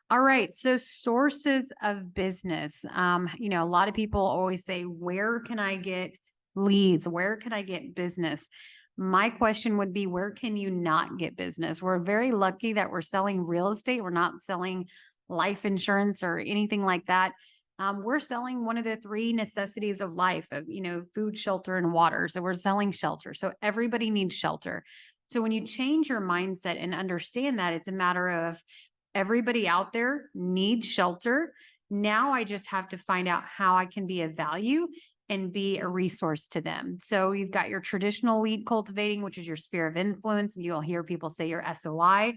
All right. So sources of business. You know, a lot of people always say, where can I get leads? Where can I get business? My question would be, where can you not get business? We're very lucky that we're selling real estate. We're not selling life insurance or anything like that. We're selling one of the three necessities of life of, you know, food, shelter, and water. So we're selling shelter. So everybody needs shelter. So when you change your mindset and understand that it's a matter of everybody out there needs shelter. Now I just have to find out how I can be of value and be a resource to them. So you've got your traditional lead cultivating, which is your sphere of influence. And you'll hear people say your SOI,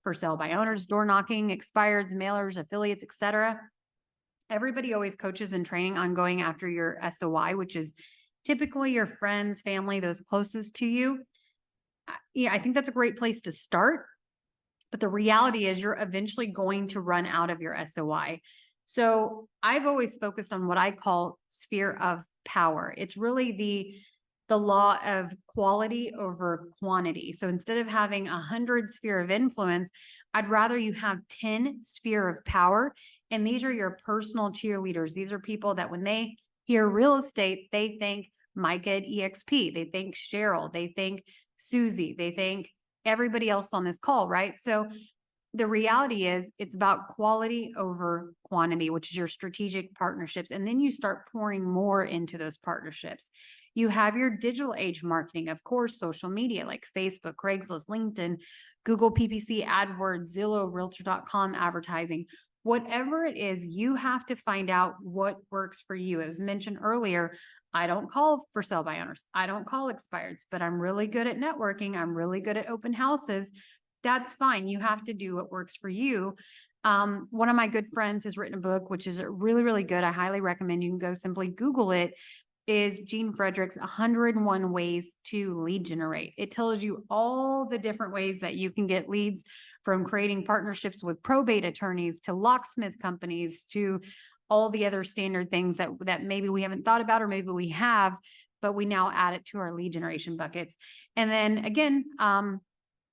for sale by owners, door knocking, expireds, mailers, affiliates, etc. Everybody always coaches and training on going after your SOI, which is typically your friends, family, those closest to you. Yeah, I think that's a great place to start. But the reality is you're eventually going to run out of your SOI. So I've always focused on what I call sphere of power. It's really the law of quality over quantity. So instead of having 100 sphere of influence, I'd rather you have 10 sphere of power. And these are your personal cheerleaders. These are people that when they hear real estate, they think Micah at EXP, they think Cheryl, they think Susie, they think everybody else on this call, right? So the reality is it's about quality over quantity, which is your strategic partnerships. And then you start pouring more into those partnerships. You have your digital age marketing, of course, social media like Facebook, Craigslist, LinkedIn, Google PPC, AdWords, Zillow, Realtor.com advertising. Whatever it is, you have to find out what works for you. As mentioned earlier, I don't call for sale by owners. I don't call expireds, but I'm really good at networking. I'm really good at open houses. That's fine. You have to do what works for you. One of my good friends has written a book, which is really, really good. I highly recommend you can go simply Google it, is Gene Frederick's 101 Ways to Lead Generate. It tells you all the different ways that you can get leads, from creating partnerships with probate attorneys to locksmith companies to all the other standard things that maybe we haven't thought about, or maybe we have, but we now add it to our lead generation buckets. And then again,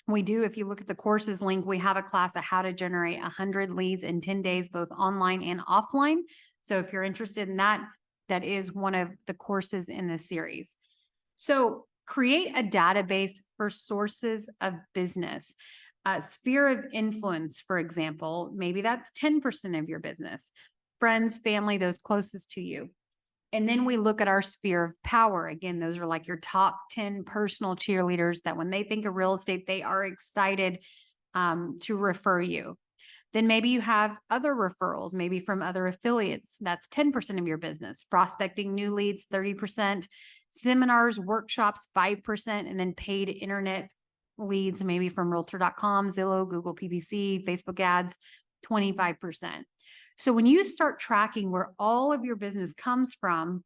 we do, if you look at the courses link, we have a class of how to generate 100 leads in 10 days, both online and offline. So if you're interested in that, that is one of the courses in this series. So create a database for sources of business. Sphere of influence, for example, maybe that's 10% of your business. Friends, family, those closest to you. And then we look at our sphere of power. Again, those are like your top 10 personal cheerleaders that when they think of real estate, they are excited to refer you. Then maybe you have other referrals, maybe from other affiliates. That's 10% of your business. Prospecting new leads, 30%. Seminars, workshops, 5%. And then paid internet leads, maybe from realtor.com, Zillow, Google PPC, Facebook ads, 25%. So when you start tracking where all of your business comes from,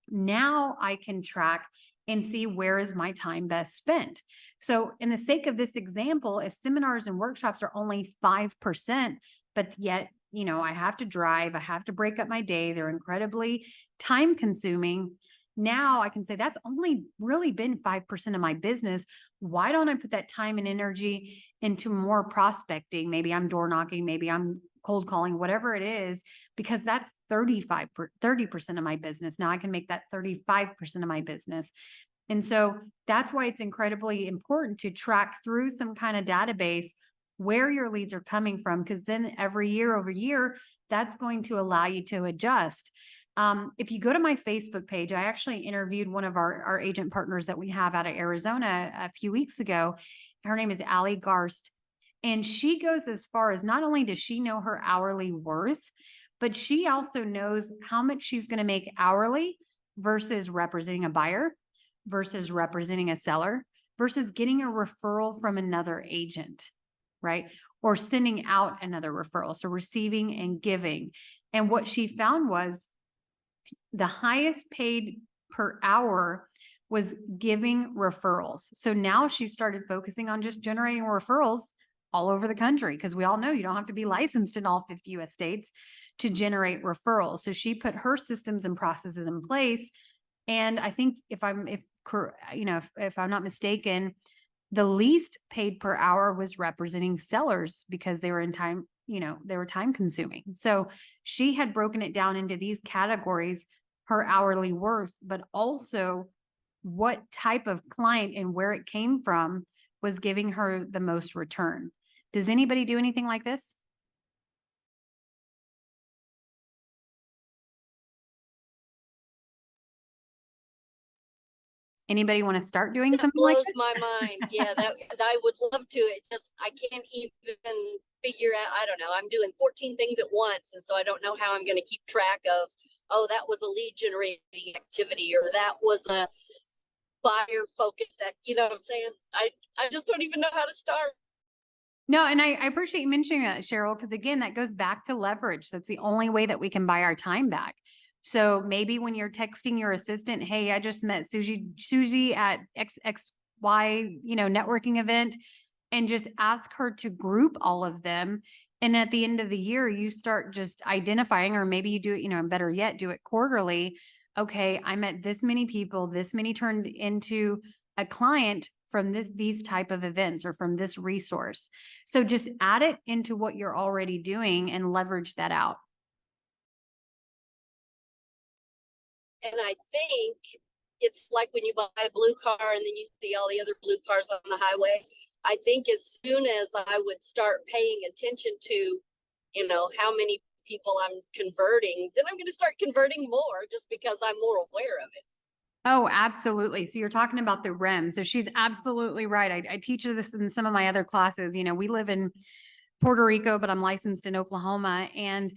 now I can track and see where is my time best spent. So in the sake of this example, if seminars and workshops are only 5%, but yet, you know, I have to drive, I have to break up my day, they're incredibly time consuming. Now I can say that's only really been 5% of my business. Why don't I put that time and energy into more prospecting? Maybe I'm door knocking, maybe I'm cold calling, whatever it is, because that's 30% of my business. Now I can make that 35% of my business. And so that's why it's incredibly important to track through some kind of database where your leads are coming from, because then every year over year, that's going to allow you to adjust. If you go to my Facebook page, I actually interviewed one of our agent partners that we have out of Arizona a few weeks ago. Her name is Allie Garst. And she goes as far as not only does she know her hourly worth, but she also knows how much she's going to make hourly versus representing a buyer, versus representing a seller, versus getting a referral from another agent, right? Or sending out another referral. So receiving and giving. And what she found was the highest paid per hour was giving referrals. So now she started focusing on just generating referrals all over the country, because we all know you don't have to be licensed in all 50 US states to generate referrals. So she put her systems and processes in place. And I think if I'm not mistaken, the least paid per hour was representing sellers because they were in time, they were time consuming. So she had broken it down into these categories, her hourly worth, but also what type of client and where it came from was giving her the most return. Does anybody do anything like this? Anybody want to start doing That something like blows this? my mind. Yeah, that I would love to. It just, I can't even figure out. I don't know. I'm doing 14 things at once. And so I don't know how I'm going to keep track of, oh, that was a lead generating activity, or that was a buyer focused, you know what I'm saying? I just don't even know how to start. No, and I appreciate you mentioning that, Cheryl, because again, that goes back to leverage. That's the only way that we can buy our time back. So maybe when you're texting your assistant, hey, I just met Susie at XXY, networking event, and just ask her to group all of them. And at the end of the year, you start just identifying, or maybe you do it, and better yet, do it quarterly. Okay, I met this many people, this many turned into a client from these type of events or from this resource. So just add it into what you're already doing and leverage that out. And I think it's like when you buy a blue car and then you see all the other blue cars on the highway. I think as soon as I would start paying attention to, how many people I'm converting, then I'm going to start converting more just because I'm more aware of it. Oh, absolutely. So you're talking about the REM. So she's absolutely right. I teach her this in some of my other classes. We live in Puerto Rico, but I'm licensed in Oklahoma. And,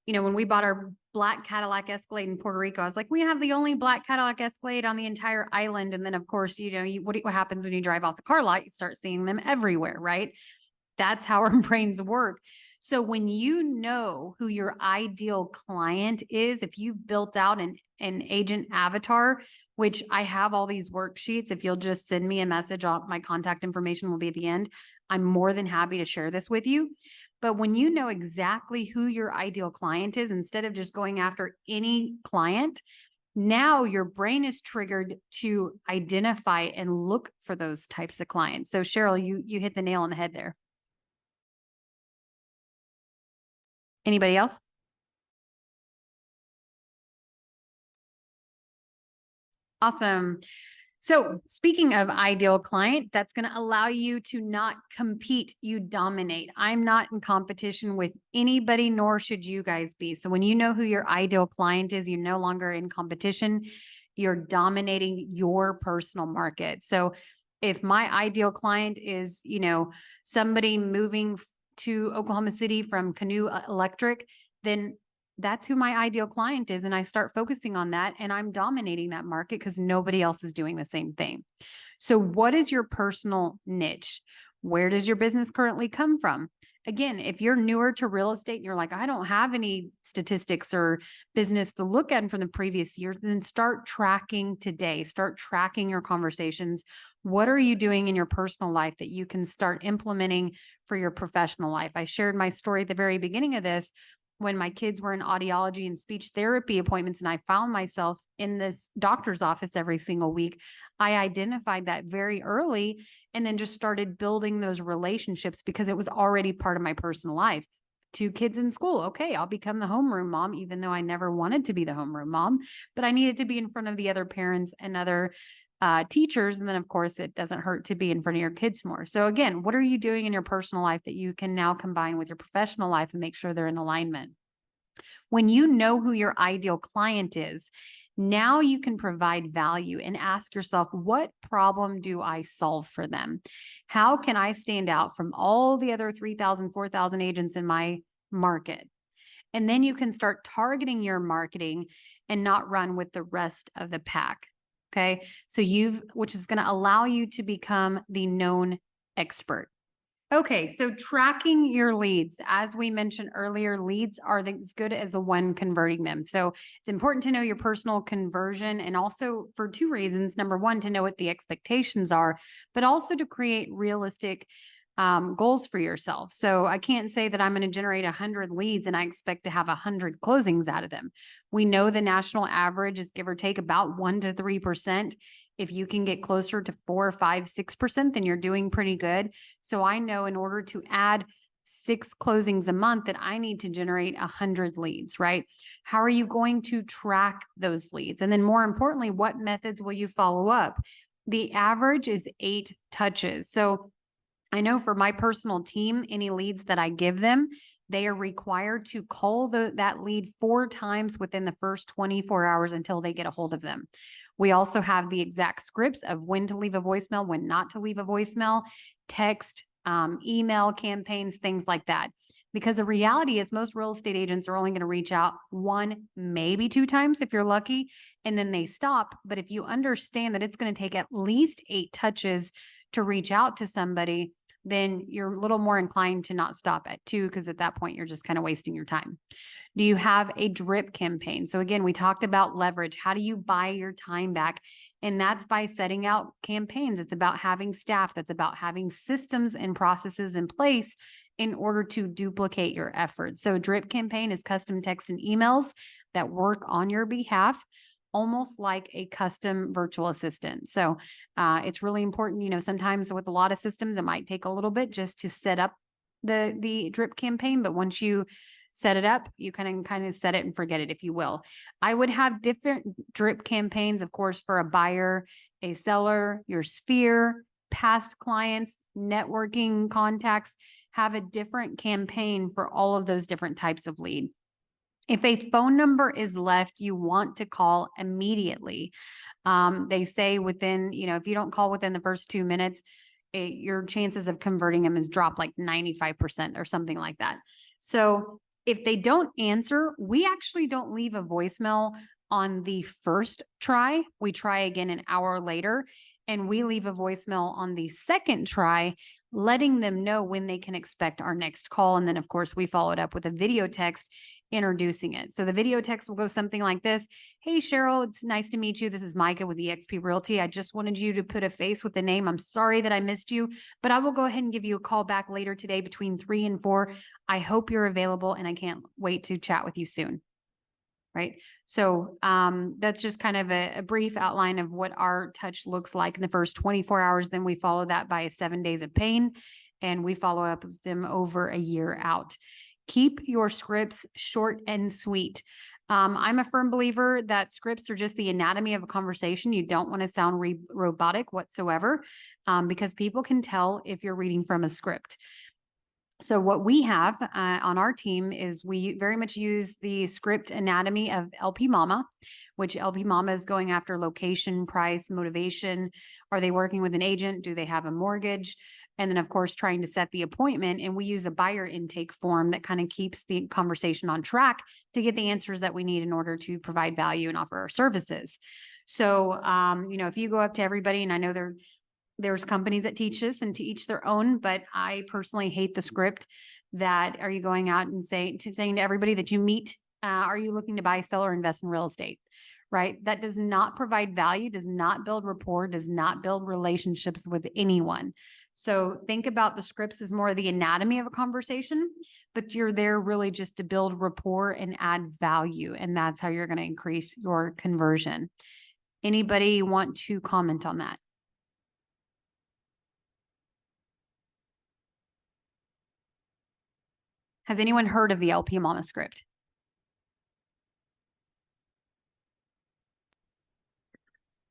when we bought our black Cadillac Escalade in Puerto Rico, I was like, we have the only black Cadillac Escalade on the entire island. And then of course, what happens when you drive off the car lot, you start seeing them everywhere, right? That's how our brains work. So when you know who your ideal client is, if you've built out an agent avatar, which I have all these worksheets, if you'll just send me a message, my contact information will be at the end. I'm more than happy to share this with you. But when you know exactly who your ideal client is, instead of just going after any client, now your brain is triggered to identify and look for those types of clients. So Cheryl, you hit the nail on the head there. Anybody else? Awesome. So speaking of ideal client, that's going to allow you to not compete, you dominate. I'm not in competition with anybody, nor should you guys be. So when you know who your ideal client is, you're no longer in competition. You're dominating your personal market. So if my ideal client is, somebody moving to Oklahoma City from Canoe Electric, then that's who my ideal client is. And I start focusing on that, and I'm dominating that market because nobody else is doing the same thing. So what is your personal niche? Where does your business currently come from? Again, if you're newer to real estate and you're like, I don't have any statistics or business to look at from the previous year, then start tracking today. Start tracking your conversations. What are you doing in your personal life that you can start implementing for your professional life? I shared my story at the very beginning of this when my kids were in audiology and speech therapy appointments, and I found myself in this doctor's office every single week. I identified that very early and then just started building those relationships because it was already part of my personal life. 2 kids in school. Okay, I'll become the homeroom mom, even though I never wanted to be the homeroom mom, but I needed to be in front of the other parents and other teachers. And then, of course, it doesn't hurt to be in front of your kids more. So again, what are you doing in your personal life that you can now combine with your professional life and make sure they're in alignment? When you know who your ideal client is, now you can provide value and ask yourself, what problem do I solve for them? How can I stand out from all the other 3,000, 4,000 agents in my market? And then you can start targeting your marketing and not run with the rest of the pack. Okay. So which is going to allow you to become the known expert. Okay, so tracking your leads. As we mentioned earlier, leads are as good as the one converting them. So it's important to know your personal conversion, and also for 2 reasons. Number 1, to know what the expectations are, but also to create realistic goals for yourself. So I can't say that I'm going to generate 100 leads and I expect to have 100 closings out of them. We know the national average is give or take about 1 to 3%. If you can get closer to 4, 5, 6%, then you're doing pretty good. So I know in order to add 6 closings a month that I need to generate 100 leads, right? How are you going to track those leads? And then more importantly, what methods will you follow up? The average is 8 touches. So I know for my personal team, any leads that I give them, they are required to call that lead 4 times within the first 24 hours until they get a hold of them. We also have the exact scripts of when to leave a voicemail, when not to leave a voicemail, text, email campaigns, things like that. Because the reality is most real estate agents are only going to reach out 1, maybe 2 times if you're lucky, and then they stop. But if you understand that it's going to take at least 8 touches to reach out to somebody, then you're a little more inclined to not stop at 2, because at that point, you're just kind of wasting your time. Do you have a drip campaign? So again, we talked about leverage. How do you buy your time back? And that's by setting out campaigns. It's about having staff. That's about having systems and processes in place in order to duplicate your efforts. So a drip campaign is custom text and emails that work on your behalf, almost like a custom virtual assistant. So it's really important. Sometimes with a lot of systems, it might take a little bit just to set up the drip campaign. But once you set it up, you can kind of set it and forget it, if you will. I would have different drip campaigns, of course, for a buyer, a seller, your sphere, past clients, networking contacts. Have a different campaign for all of those different types of lead. If a phone number is left, you want to call immediately. They say within, if you don't call within the first 2 minutes, your chances of converting them is dropped like 95% or something like that. So if they don't answer, we actually don't leave a voicemail on the first try. We try again an hour later, and we leave a voicemail on the second try, letting them know when they can expect our next call. And then, of course, we follow it up with a video text introducing it. So the video text will go something like this. Hey, Cheryl, it's nice to meet you. This is Micah with eXp Realty. I just wanted you to put a face with the name. I'm sorry that I missed you, but I will go ahead and give you a call back later today between 3 and 4. I hope you're available, and I can't wait to chat with you soon. Right. So that's just kind of a brief outline of what our touch looks like in the first 24 hours. Then we follow that by 7 days of pain, and we follow up with them over a year out. Keep your scripts short and sweet. I'm a firm believer that scripts are just the anatomy of a conversation. You don't want to sound robotic whatsoever, because people can tell if you're reading from a script. So what we have on our team is we very much use the script anatomy of LP Mama, which LP Mama is going after location, price, motivation. Are they working with an agent? Do they have a mortgage? And then of course, trying to set the appointment, and we use a buyer intake form that kind of keeps the conversation on track to get the answers that we need in order to provide value and offer our services. So, if you go up to everybody, and I know there's companies that teach this and to each their own, but I personally hate the script that are you going out and saying to everybody that you meet, are you looking to buy, sell, or invest in real estate? Right? That does not provide value, does not build rapport, does not build relationships with anyone. So think about the scripts as more of the anatomy of a conversation, but you're there really just to build rapport and add value. And that's how you're going to increase your conversion. Anybody want to comment on that? Has anyone heard of the LP Mama script?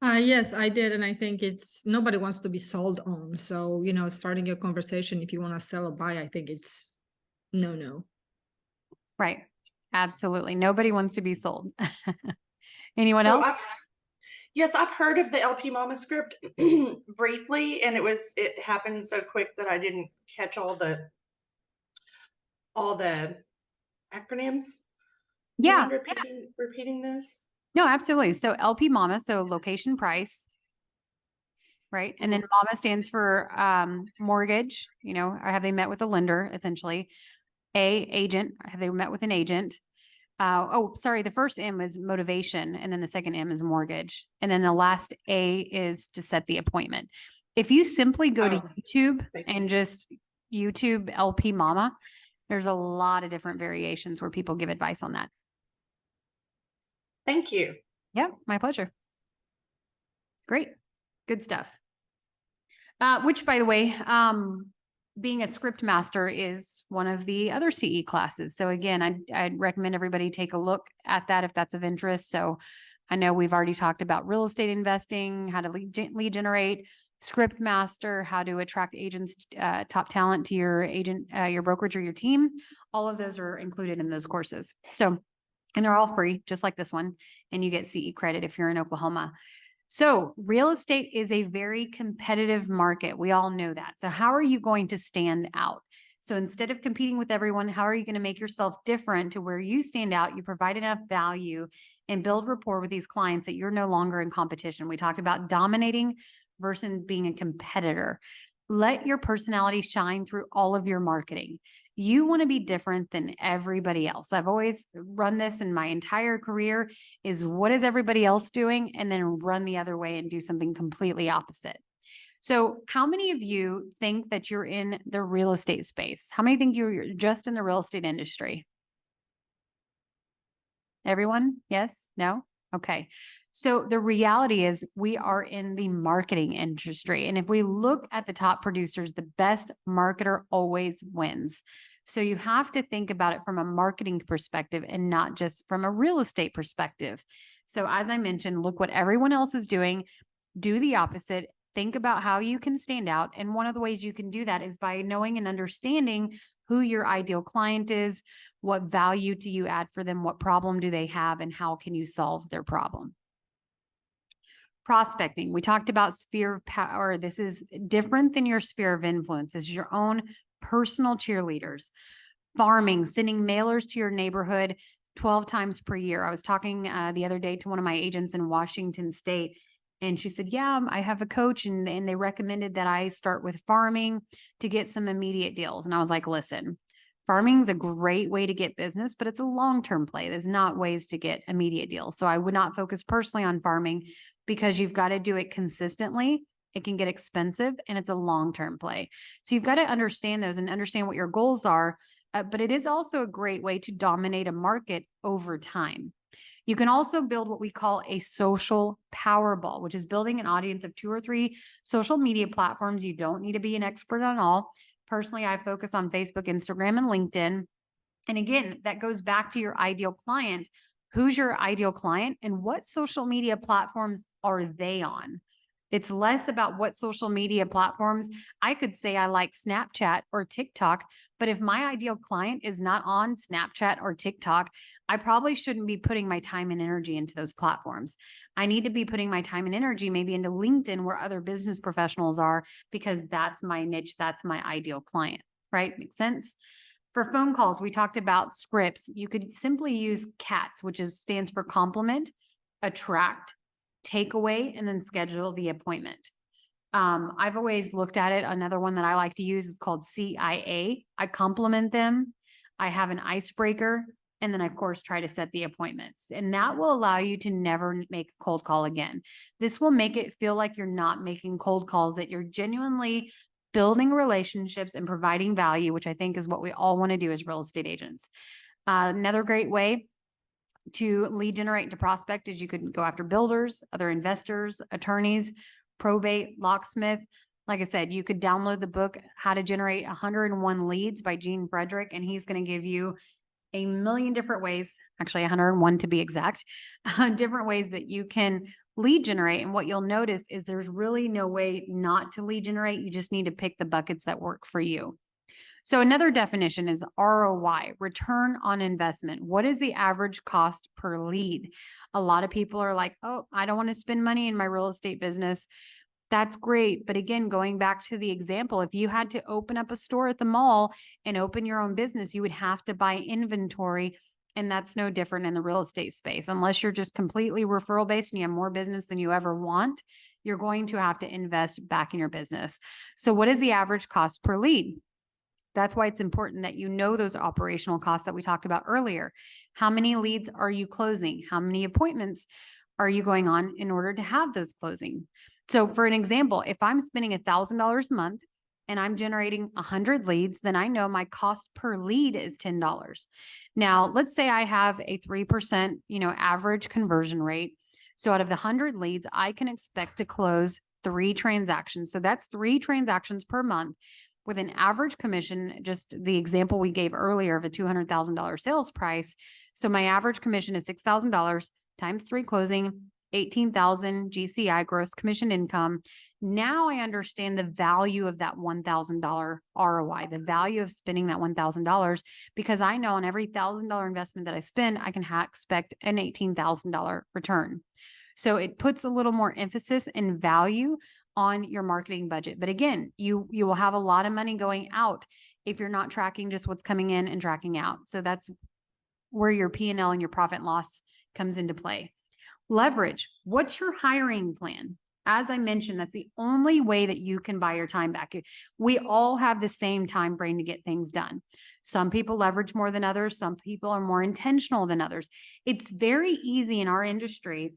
Yes, I did. And I think nobody wants to be sold on. So, starting a conversation, if you want to sell or buy, I think it's no. Right. Absolutely. Nobody wants to be sold. Anyone So else? Yes, I've heard of the LP Mama script briefly, and it happened so quick that I didn't catch all the acronyms. Do you Yeah. mind repeating those? No, absolutely. So LP Mama, so location price, right? And then Mama stands for mortgage, or have they met with a lender essentially? Agent, have they met with an agent? The first M is motivation, and then the second M is mortgage. And then the last A is to set the appointment. If you simply go to YouTube and just YouTube LP Mama, there's a lot of different variations where people give advice on that. Thank you. Yeah, my pleasure. Great. Good stuff. Which, by the way, being a script master is one of the other CE classes. So again, I'd recommend everybody take a look at that if that's of interest. So I know we've already talked about real estate investing, how to lead generate, script master, how to attract agents, top talent to your agent, your brokerage, or your team. All of those are included in those courses. So, and they're all free, just like this one. And you get CE credit if you're in Oklahoma. So real estate is a very competitive market. We all know that. So how are you going to stand out? So instead of competing with everyone, how are you going to make yourself different to where you stand out, you provide enough value and build rapport with these clients that you're no longer in competition? We talked about dominating versus being a competitor. Let your personality shine through all of your marketing. You want to be different than everybody else. I've always run this in my entire career is what is everybody else doing? And then run the other way and do something completely opposite. So how many of you think that you're in the real estate space? How many think you're just in the real estate industry? Everyone? Yes? No? Okay. So the reality is we are in the marketing industry. And if we look at the top producers, the best marketer always wins. So you have to think about it from a marketing perspective and not just from a real estate perspective. So as I mentioned, look what everyone else is doing, do the opposite, think about how you can stand out. And one of the ways you can do that is by knowing and understanding who your ideal client is, what value do you add for them, what problem do they have, and how can you solve their problem. Prospecting. We talked about sphere of power. This is different than your sphere of influence. This is your own personal cheerleaders. Farming, sending mailers to your neighborhood 12 times per year. I was talking the other day to one of my agents in Washington State, and she said, yeah, I have a coach and they recommended that I start with farming to get some immediate deals. And I was like, listen, farming is a great way to get business, but it's a long-term play. There's not ways to get immediate deals. So I would not focus personally on farming because you've got to do it consistently. It can get expensive and it's a long-term play. So you've got to understand those and understand what your goals are. But it is also a great way to dominate a market over time. You can also build what we call a social Powerball, which is building an audience of 2 or 3 social media platforms. You don't need to be an expert on all. Personally, I focus on Facebook, Instagram, and LinkedIn. And again, that goes back to your ideal client. Who's your ideal client and what social media platforms are they on? It's less about what social media platforms. I could say I like Snapchat or TikTok, but if my ideal client is not on Snapchat or TikTok, I probably shouldn't be putting my time and energy into those platforms. I need to be putting my time and energy maybe into LinkedIn where other business professionals are, because that's my niche. That's my ideal client, right? Makes sense? For phone calls, we talked about scripts. You could simply use CATS, which stands for compliment, attract, take away, and then schedule the appointment. I've always looked at it. Another one that I like to use is called CIA. I compliment them. I have an icebreaker, and then of course try to set the appointments. And that will allow you to never make a cold call again. This will make it feel like you're not making cold calls, that you're genuinely building relationships and providing value, which I think is what we all want to do as real estate agents. Another great way to lead generate to prospect is you could go after builders, other investors, attorneys, probate, locksmith. Like I said, you could download the book, How to Generate 101 Leads by Gene Frederick, and he's going to give you a million different ways, actually 101 to be exact, different ways that you can lead generate. And what you'll notice is there's really no way not to lead generate. You just need to pick the buckets that work for you. So another definition is ROI, return on investment. What is the average cost per lead? A lot of people are like, oh, I don't want to spend money in my real estate business. That's great. But again, going back to the example, if you had to open up a store at the mall and open your own business, you would have to buy inventory. And that's no different in the real estate space. Unless you're just completely referral based and you have more business than you ever want, you're going to have to invest back in your business. So what is the average cost per lead? That's why it's important that you know those operational costs that we talked about earlier. How many leads are you closing? How many appointments are you going on in order to have those closing? So for an example, if I'm spending $1,000 a month and I'm generating 100 leads, then I know my cost per lead is $10. Now, let's say I have a 3%, average conversion rate. So out of the 100 leads, I can expect to close 3 transactions. So that's 3 transactions per month with an average commission, just the example we gave earlier of a $200,000 sales price. So my average commission is $6,000 times 3 closing, 18,000 GCI, gross commission income. Now I understand the value of that $1,000 ROI, the value of spending that $1,000, because I know on every $1,000 investment that I spend, I can expect an $18,000 return. So it puts a little more emphasis and value on your marketing budget. But again, you will have a lot of money going out if you're not tracking just what's coming in and tracking out. So that's where your P&L and your profit and loss comes into play. Leverage. What's your hiring plan? As I mentioned, that's the only way that you can buy your time back. We all have the same time frame to get things done. Some people leverage more than others. Some people are more intentional than others. It's very easy in our industry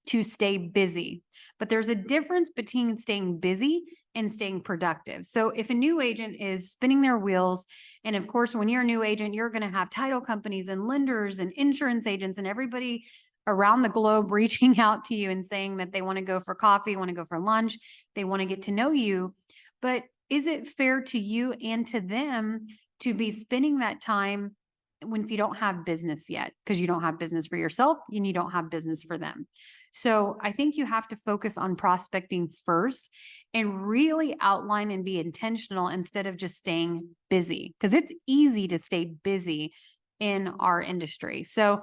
to stay busy, but there's a difference between staying busy and staying productive. So if a new agent is spinning their wheels, and of course, when you're a new agent, you're going to have title companies and lenders and insurance agents and everybody around the globe reaching out to you and saying that they want to go for coffee, want to go for lunch, they want to get to know you. But is it fair to you and to them to be spending that time when if you don't have business yet, because you don't have business for yourself and you don't have business for them? So I think you have to focus on prospecting first and really outline and be intentional instead of just staying busy, because it's easy to stay busy in our industry. So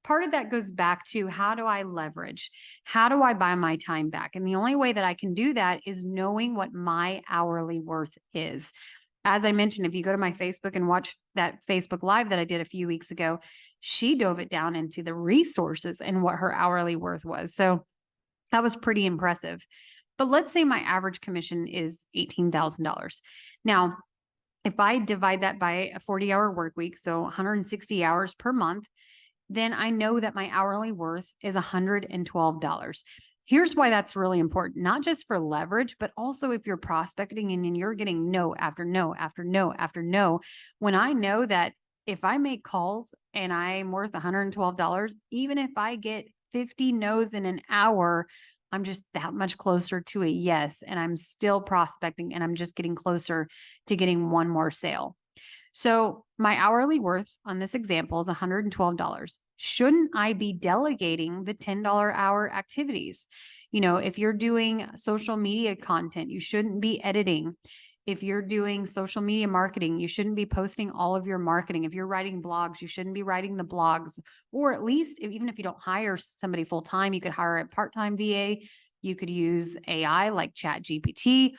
part of that goes back to, how do I leverage? How do I buy my time back? And the only way that I can do that is knowing what my hourly worth is. As I mentioned, if you go to my Facebook and watch that Facebook Live that I did a few weeks ago, she dove it down into the resources and what her hourly worth was. So that was pretty impressive. But let's say my average commission is $18,000. Now, if I divide that by a 40-hour work week, so 160 hours per month, then I know that my hourly worth is $112. Here's why that's really important, not just for leverage, but also if you're prospecting and you're getting no after no after no after no. When I know that if I make calls and I'm worth $112, even if I get 50 no's in an hour, I'm just that much closer to a yes. And I'm still prospecting and I'm just getting closer to getting one more sale. So my hourly worth on this example is $112. Shouldn't I be delegating the $10 hour activities? You know, if you're doing social media content, you shouldn't be editing. If you're doing social media marketing, you shouldn't be posting all of your marketing. If you're writing blogs, you shouldn't be writing the blogs. Or at least, even if you don't hire somebody full time, you could hire a part-time VA. You could use AI like ChatGPT.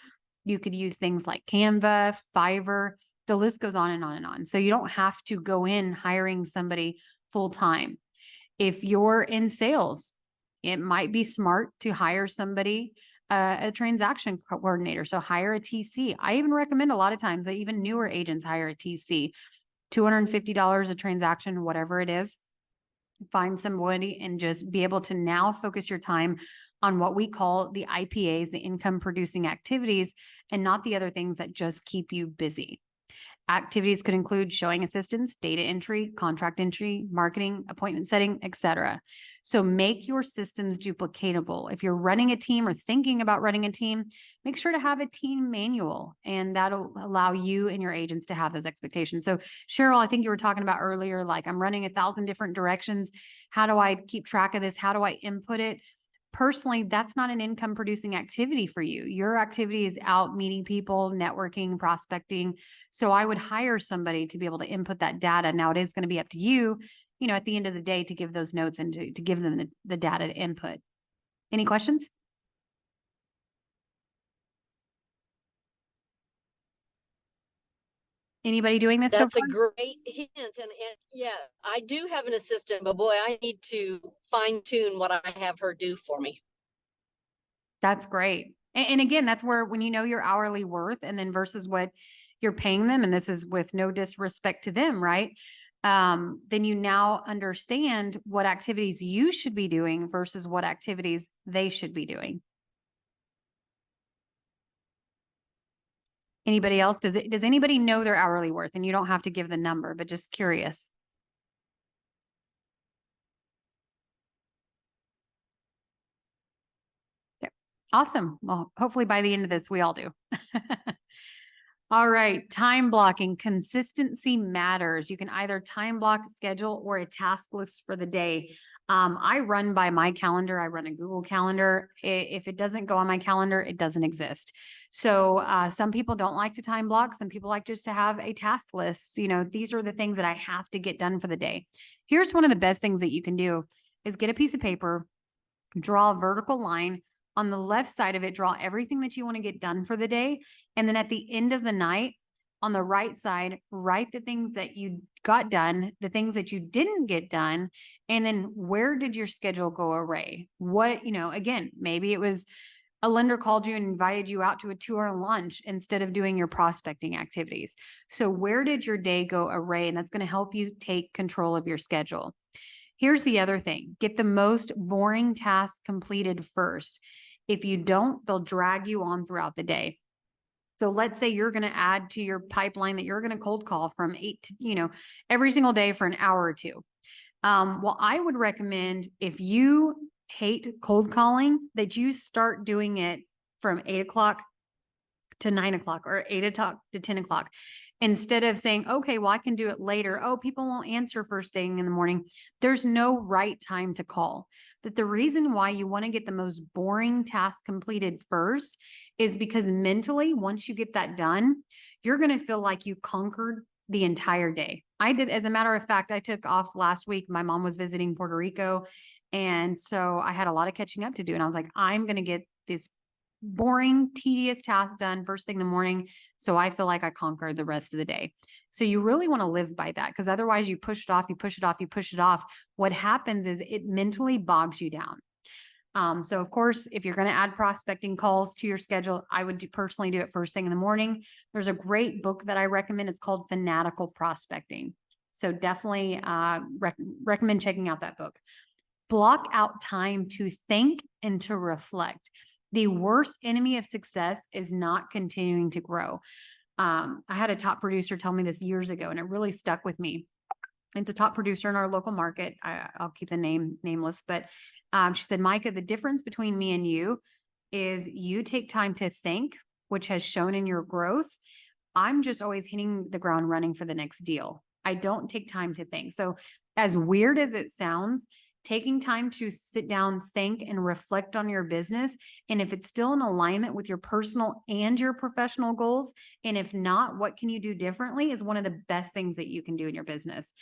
You could use things like Canva, Fiverr. The list goes on and on and on. So you don't have to go in hiring somebody full time. If you're in sales, it might be smart to hire somebody, a transaction coordinator. So hire a TC. I even recommend a lot of times that even newer agents hire a TC, $250 a transaction, whatever it is. Find somebody and just be able to now focus your time on what we call the IPAs, the income producing activities, and not the other things that just keep you busy. Activities could include showing assistance, data entry, contract entry, marketing, appointment setting, etc. So make your systems duplicatable. If you're running a team or thinking about running a team, make sure to have a team manual, and that'll allow you and your agents to have those expectations. So Cheryl, I think you were talking about earlier, like I'm running 1,000 different directions. How do I keep track of this? How do I input it? Personally, that's not an income producing activity for you. Your activity is out meeting people, networking, prospecting. So I would hire somebody to be able to input that data. Now it is going to be up to you, you know, at the end of the day to give those notes and to give them the data to input. Any questions? Anybody doing this so That's far? a great hint. And yeah, I do have an assistant, but boy, I need to fine tune what I have her do for me. That's great. And again, that's where when you know your hourly worth and then versus what you're paying them, and this is with no disrespect to them, right? Then you now understand what activities you should be doing versus what activities they should be doing. Anybody else? Does anybody know their hourly worth? And you don't have to give the number, but just curious. Okay. Awesome. Well, hopefully by the end of this, we all do. All right, time blocking. Consistency matters. You can either time block, schedule, or a task list for the day. I run by my calendar. I run a Google Calendar. If it doesn't go on my calendar, it doesn't exist. So some people don't like to time block. Some people like just to have a task list. You know, these are the things that I have to get done for the day. Here's one of the best things that you can do is get a piece of paper, draw a vertical line. On the left side of it, draw everything that you want to get done for the day. And then at the end of the night, on the right side, write the things that you got done, the things that you didn't get done, and then where did your schedule go array? What, you know, again, maybe it was a lender called you and invited you out to a 2-hour lunch instead of doing your prospecting activities. So where did your day go array? And that's going to help you take control of your schedule. Here's the other thing. Get the most boring tasks completed first. If you don't, they'll drag you on throughout the day. So let's say you're going to add to your pipeline that you're going to cold call from 8 to, you know, every single day for an hour or two. Well, I would recommend if you hate cold calling that you start doing it from 8 o'clock to 9 o'clock or 8 o'clock to 10 o'clock. Instead of saying, okay, well, I can do it later. Oh, people won't answer first thing in the morning. There's no right time to call. But the reason why you want to get the most boring task completed first is because mentally, once you get that done, you're going to feel like you conquered the entire day. I did, as a matter of fact, I took off last week. My mom was visiting Puerto Rico. And so I had a lot of catching up to do. And I was like, I'm going to get this boring, tedious task done first thing in the morning. So I feel like I conquered the rest of the day. So you really want to live by that, because otherwise you push it off, you push it off, you push it off. What happens is it mentally bogs you down. So of course, if you're going to add prospecting calls to your schedule, I would personally do it first thing in the morning. There's a great book that I recommend. It's called Fanatical Prospecting. So definitely recommend checking out that book. Block out time to think and to reflect. The worst enemy of success is not continuing to grow. I had a top producer tell me this years ago, and it really stuck with me. It's a top producer in our local market. I'll keep the name nameless, but she said, Micah, the difference between me and you is you take time to think, which has shown in your growth. I'm just always hitting the ground running for the next deal. I don't take time to think. So As weird as it sounds, taking time to sit down, think, and reflect on your business. And if it's still in alignment with your personal and your professional goals, and if not, what can you do differently, is one of the best things that you can do in your business.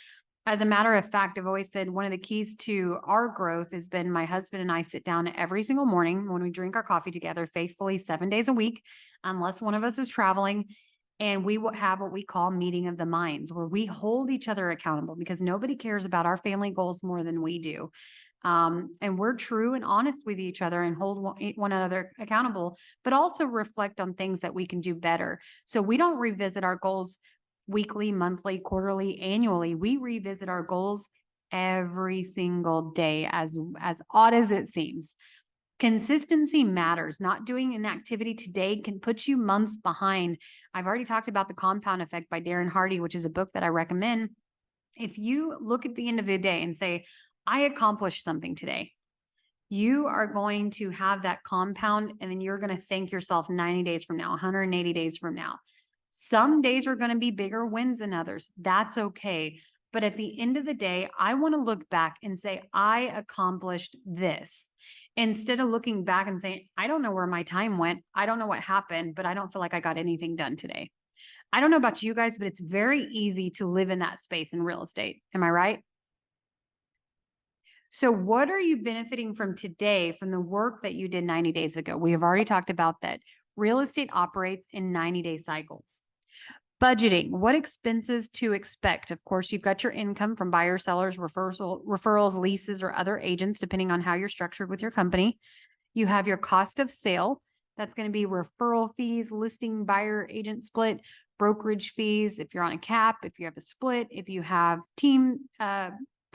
As a matter of fact, I've always said one of the keys to our growth has been my husband and I sit down every single morning when we drink our coffee together faithfully 7 days a week, unless one of us is traveling. And we will have what we call meeting of the minds, where we hold each other accountable, because nobody cares about our family goals more than we do. And we're true and honest with each other and hold one another accountable, but also reflect on things that we can do better. So we don't revisit our goals weekly, monthly, quarterly, annually. We revisit our goals every single day, as odd as it seems. Consistency matters. Not doing an activity today can put you months behind. I've already talked about The Compound Effect by Darren Hardy, which is a book that I recommend. If you look at the end of the day and say, I accomplished something today, you are going to have that compound, and then you're going to thank yourself 90 days from now, 180 days from now. Some days are going to be bigger wins than others. That's okay. But at the end of the day, I want to look back and say, I accomplished this, instead of looking back and saying, I don't know where my time went. I don't know what happened, but I don't feel like I got anything done today. I don't know about you guys, but it's very easy to live in that space in real estate. Am I right? So what are you benefiting from today from the work that you did 90 days ago? We have already talked about that. Real estate operates in 90-day cycles. Budgeting, what expenses to expect? Of course, you've got your income from buyers, sellers, referrals, leases, or other agents, depending on how you're structured with your company. You have your cost of sale. That's going to be referral fees, listing, buyer, agent split, brokerage fees. If you're on a cap, if you have a split, if you have team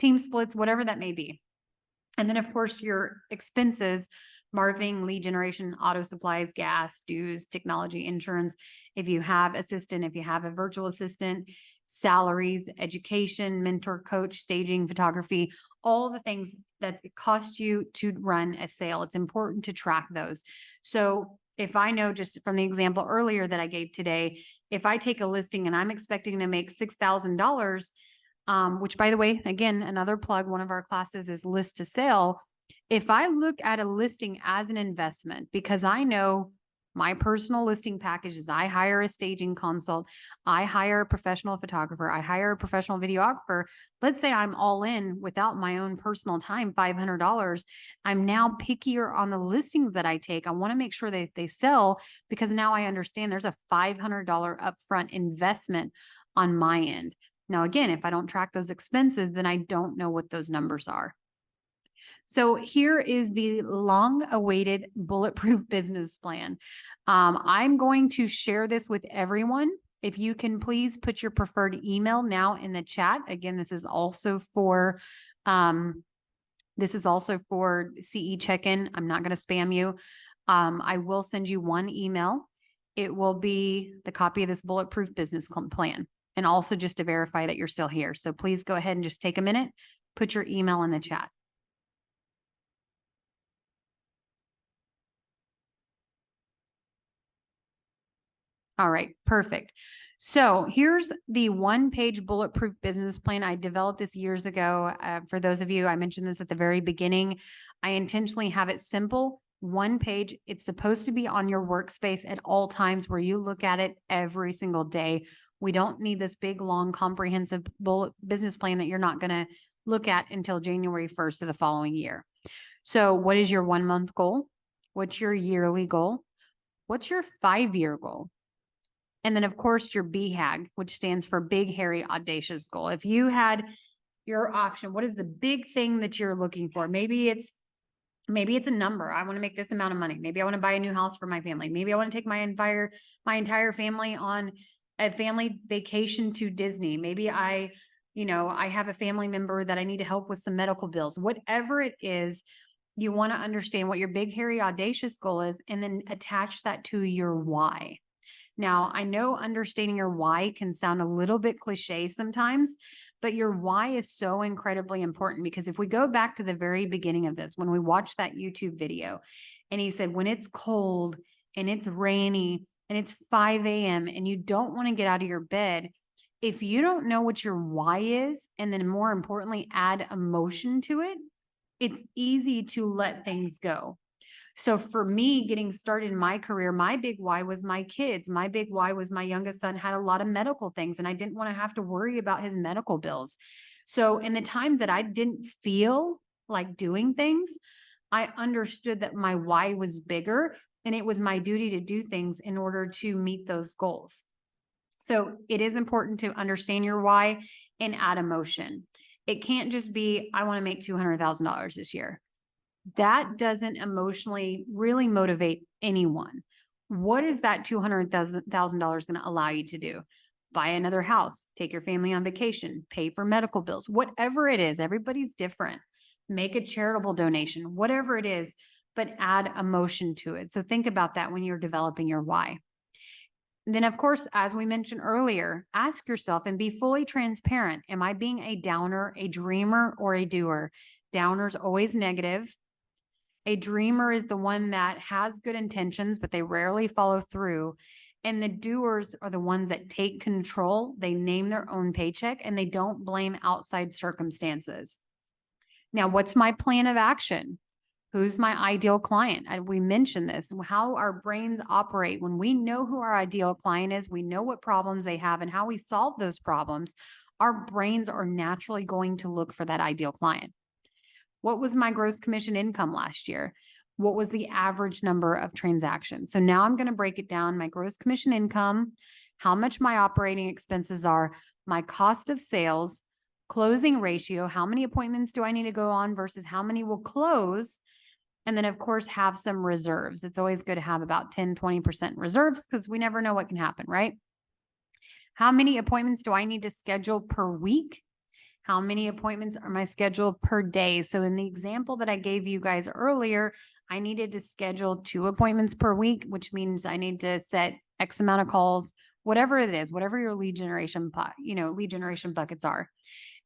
splits, whatever that may be. And then, of course, your expenses: marketing, lead generation, auto supplies, gas, dues, technology, insurance. If you have assistant, if you have a virtual assistant, salaries, education, mentor, coach, staging, photography, all the things that it costs you to run a sale. It's important to track those. So if I know, just from the example earlier that I gave today, if I take a listing and I'm expecting to make $6,000, which, by the way, again, another plug, one of our classes is list to sale. If I look at a listing as an investment, because I know my personal listing package is I hire a staging consult, I hire a professional photographer, I hire a professional videographer. Let's say I'm all in without my own personal time, $500. I'm now pickier on the listings that I take. I want to make sure that they sell, because now I understand there's a $500 upfront investment on my end. Now, again, if I don't track those expenses, then I don't know what those numbers are. So here is the long-awaited Bulletproof business plan. I'm going to share this with everyone. If you can please put your preferred email now in the chat. Again, this is also for CE check-in. I'm not going to spam you. I will send you one email. It will be the copy of this Bulletproof business plan, and also just to verify that you're still here. So please go ahead and just take a minute, put your email in the chat. All right, perfect. So here's the one-page Bulletproof business plan. I developed this years ago. For those of you, I mentioned this at the very beginning. I intentionally have it simple, one page. It's supposed to be on your workspace at all times, where you look at it every single day. We don't need this big, long, comprehensive business plan that you're not going to look at until January 1st of the following year. So what is your 1 month goal? What's your yearly goal? What's your 5-year goal? And then, of course, your BHAG, which stands for Big, Hairy, Audacious Goal. If you had your option, what is the big thing that you're looking for? Maybe it's a number. I want to make this amount of money. Maybe I want to buy a new house for my family. Maybe I want to take my entire family on a family vacation to Disney. Maybe I have a family member that I need to help with some medical bills. Whatever it is, you want to understand what your big, hairy, audacious goal is, and then attach that to your why. Now, I know understanding your why can sound a little bit cliche sometimes, but your why is so incredibly important, because if we go back to the very beginning of this, when we watched that YouTube video, and he said, when it's cold and it's rainy and it's 5 a.m. and you don't want to get out of your bed, If you don't know what your why is, and then more importantly, add emotion to it, it's easy to let things go. So for me, getting started in my career, my big why was my kids. My big why was my youngest son had a lot of medical things and I didn't want to have to worry about his medical bills. So in the times that I didn't feel like doing things, I understood that my why was bigger and it was my duty to do things in order to meet those goals. So it is important to understand your why and add emotion. It can't just be, I want to make $200,000 this year. That doesn't emotionally really motivate anyone. What is that $200,000 going to allow you to do? Buy another house, take your family on vacation, pay for medical bills, whatever it is. Everybody's different. Make a charitable donation, whatever it is, but add emotion to it. So think about that when you're developing your why. And then, of course, as we mentioned earlier, ask yourself and be fully transparent. Am I being a downer, a dreamer, or a doer? Downer's always negative. A dreamer is the one that has good intentions, but they rarely follow through. And the doers are the ones that take control. They name their own paycheck and they don't blame outside circumstances. Now, what's my plan of action? Who's my ideal client? We mentioned this, how our brains operate. When we know who our ideal client is, we know what problems they have and how we solve those problems, our brains are naturally going to look for that ideal client. What was my gross commission income last year? What was the average number of transactions? So now I'm going to break it down, my gross commission income, how much my operating expenses are, my cost of sales, closing ratio, how many appointments do I need to go on versus how many will close? And then, of course, have some reserves. It's always good to have about 10, 20% reserves because we never know what can happen, right? How many appointments do I need to schedule per week? How many appointments are my schedule per day? So in the example that I gave you guys earlier, I needed to schedule 2 appointments per week, which means I need to set X amount of calls, whatever it is, whatever your lead generation buckets are.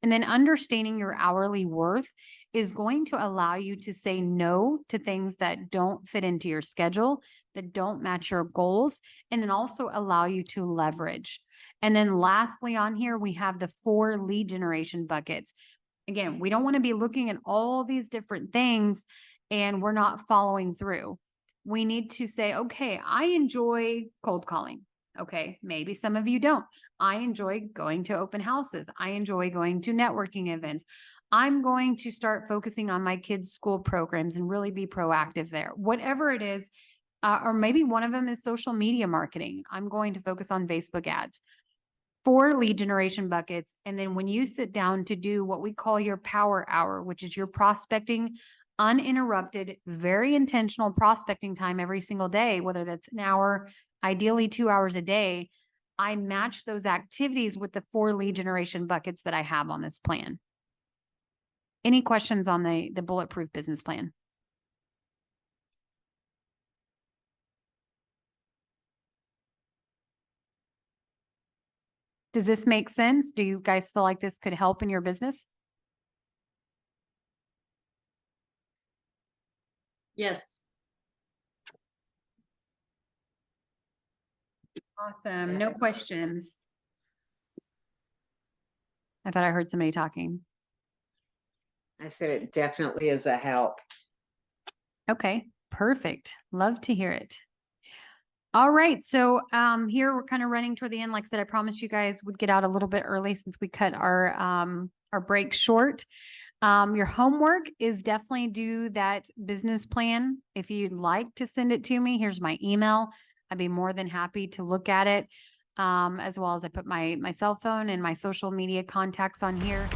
And then understanding your hourly worth is going to allow you to say no to things that don't fit into your schedule, that don't match your goals, and then also allow you to leverage. And then lastly on here, we have the 4 lead generation buckets. Again, we don't want to be looking at all these different things and we're not following through. We need to say, okay, I enjoy cold calling. Okay, maybe some of you don't. I enjoy going to open houses. I enjoy going to networking events. I'm going to start focusing on my kids' school programs and really be proactive there. Whatever it is, or maybe one of them is social media marketing. I'm going to focus on Facebook ads. 4 lead generation buckets. And then when you sit down to do what we call your power hour, which is your prospecting, uninterrupted, very intentional prospecting time every single day, whether that's an hour, ideally 2 hours a day, I match those activities with the 4 lead generation buckets that I have on this plan. Any questions on the Bulletproof business plan? Does this make sense? Do you guys feel like this could help in your business? Yes. Awesome. No questions. I thought I heard somebody talking. I said it definitely is a help. Okay, perfect. Love to hear it. All right. So here we're kind of running toward the end. Like I said, I promised you guys would get out a little bit early since we cut our break short. Your homework is definitely do that business plan. If you'd like to send it to me, here's my email. I'd be more than happy to look at it. As well as I put my cell phone and my social media contacts on here.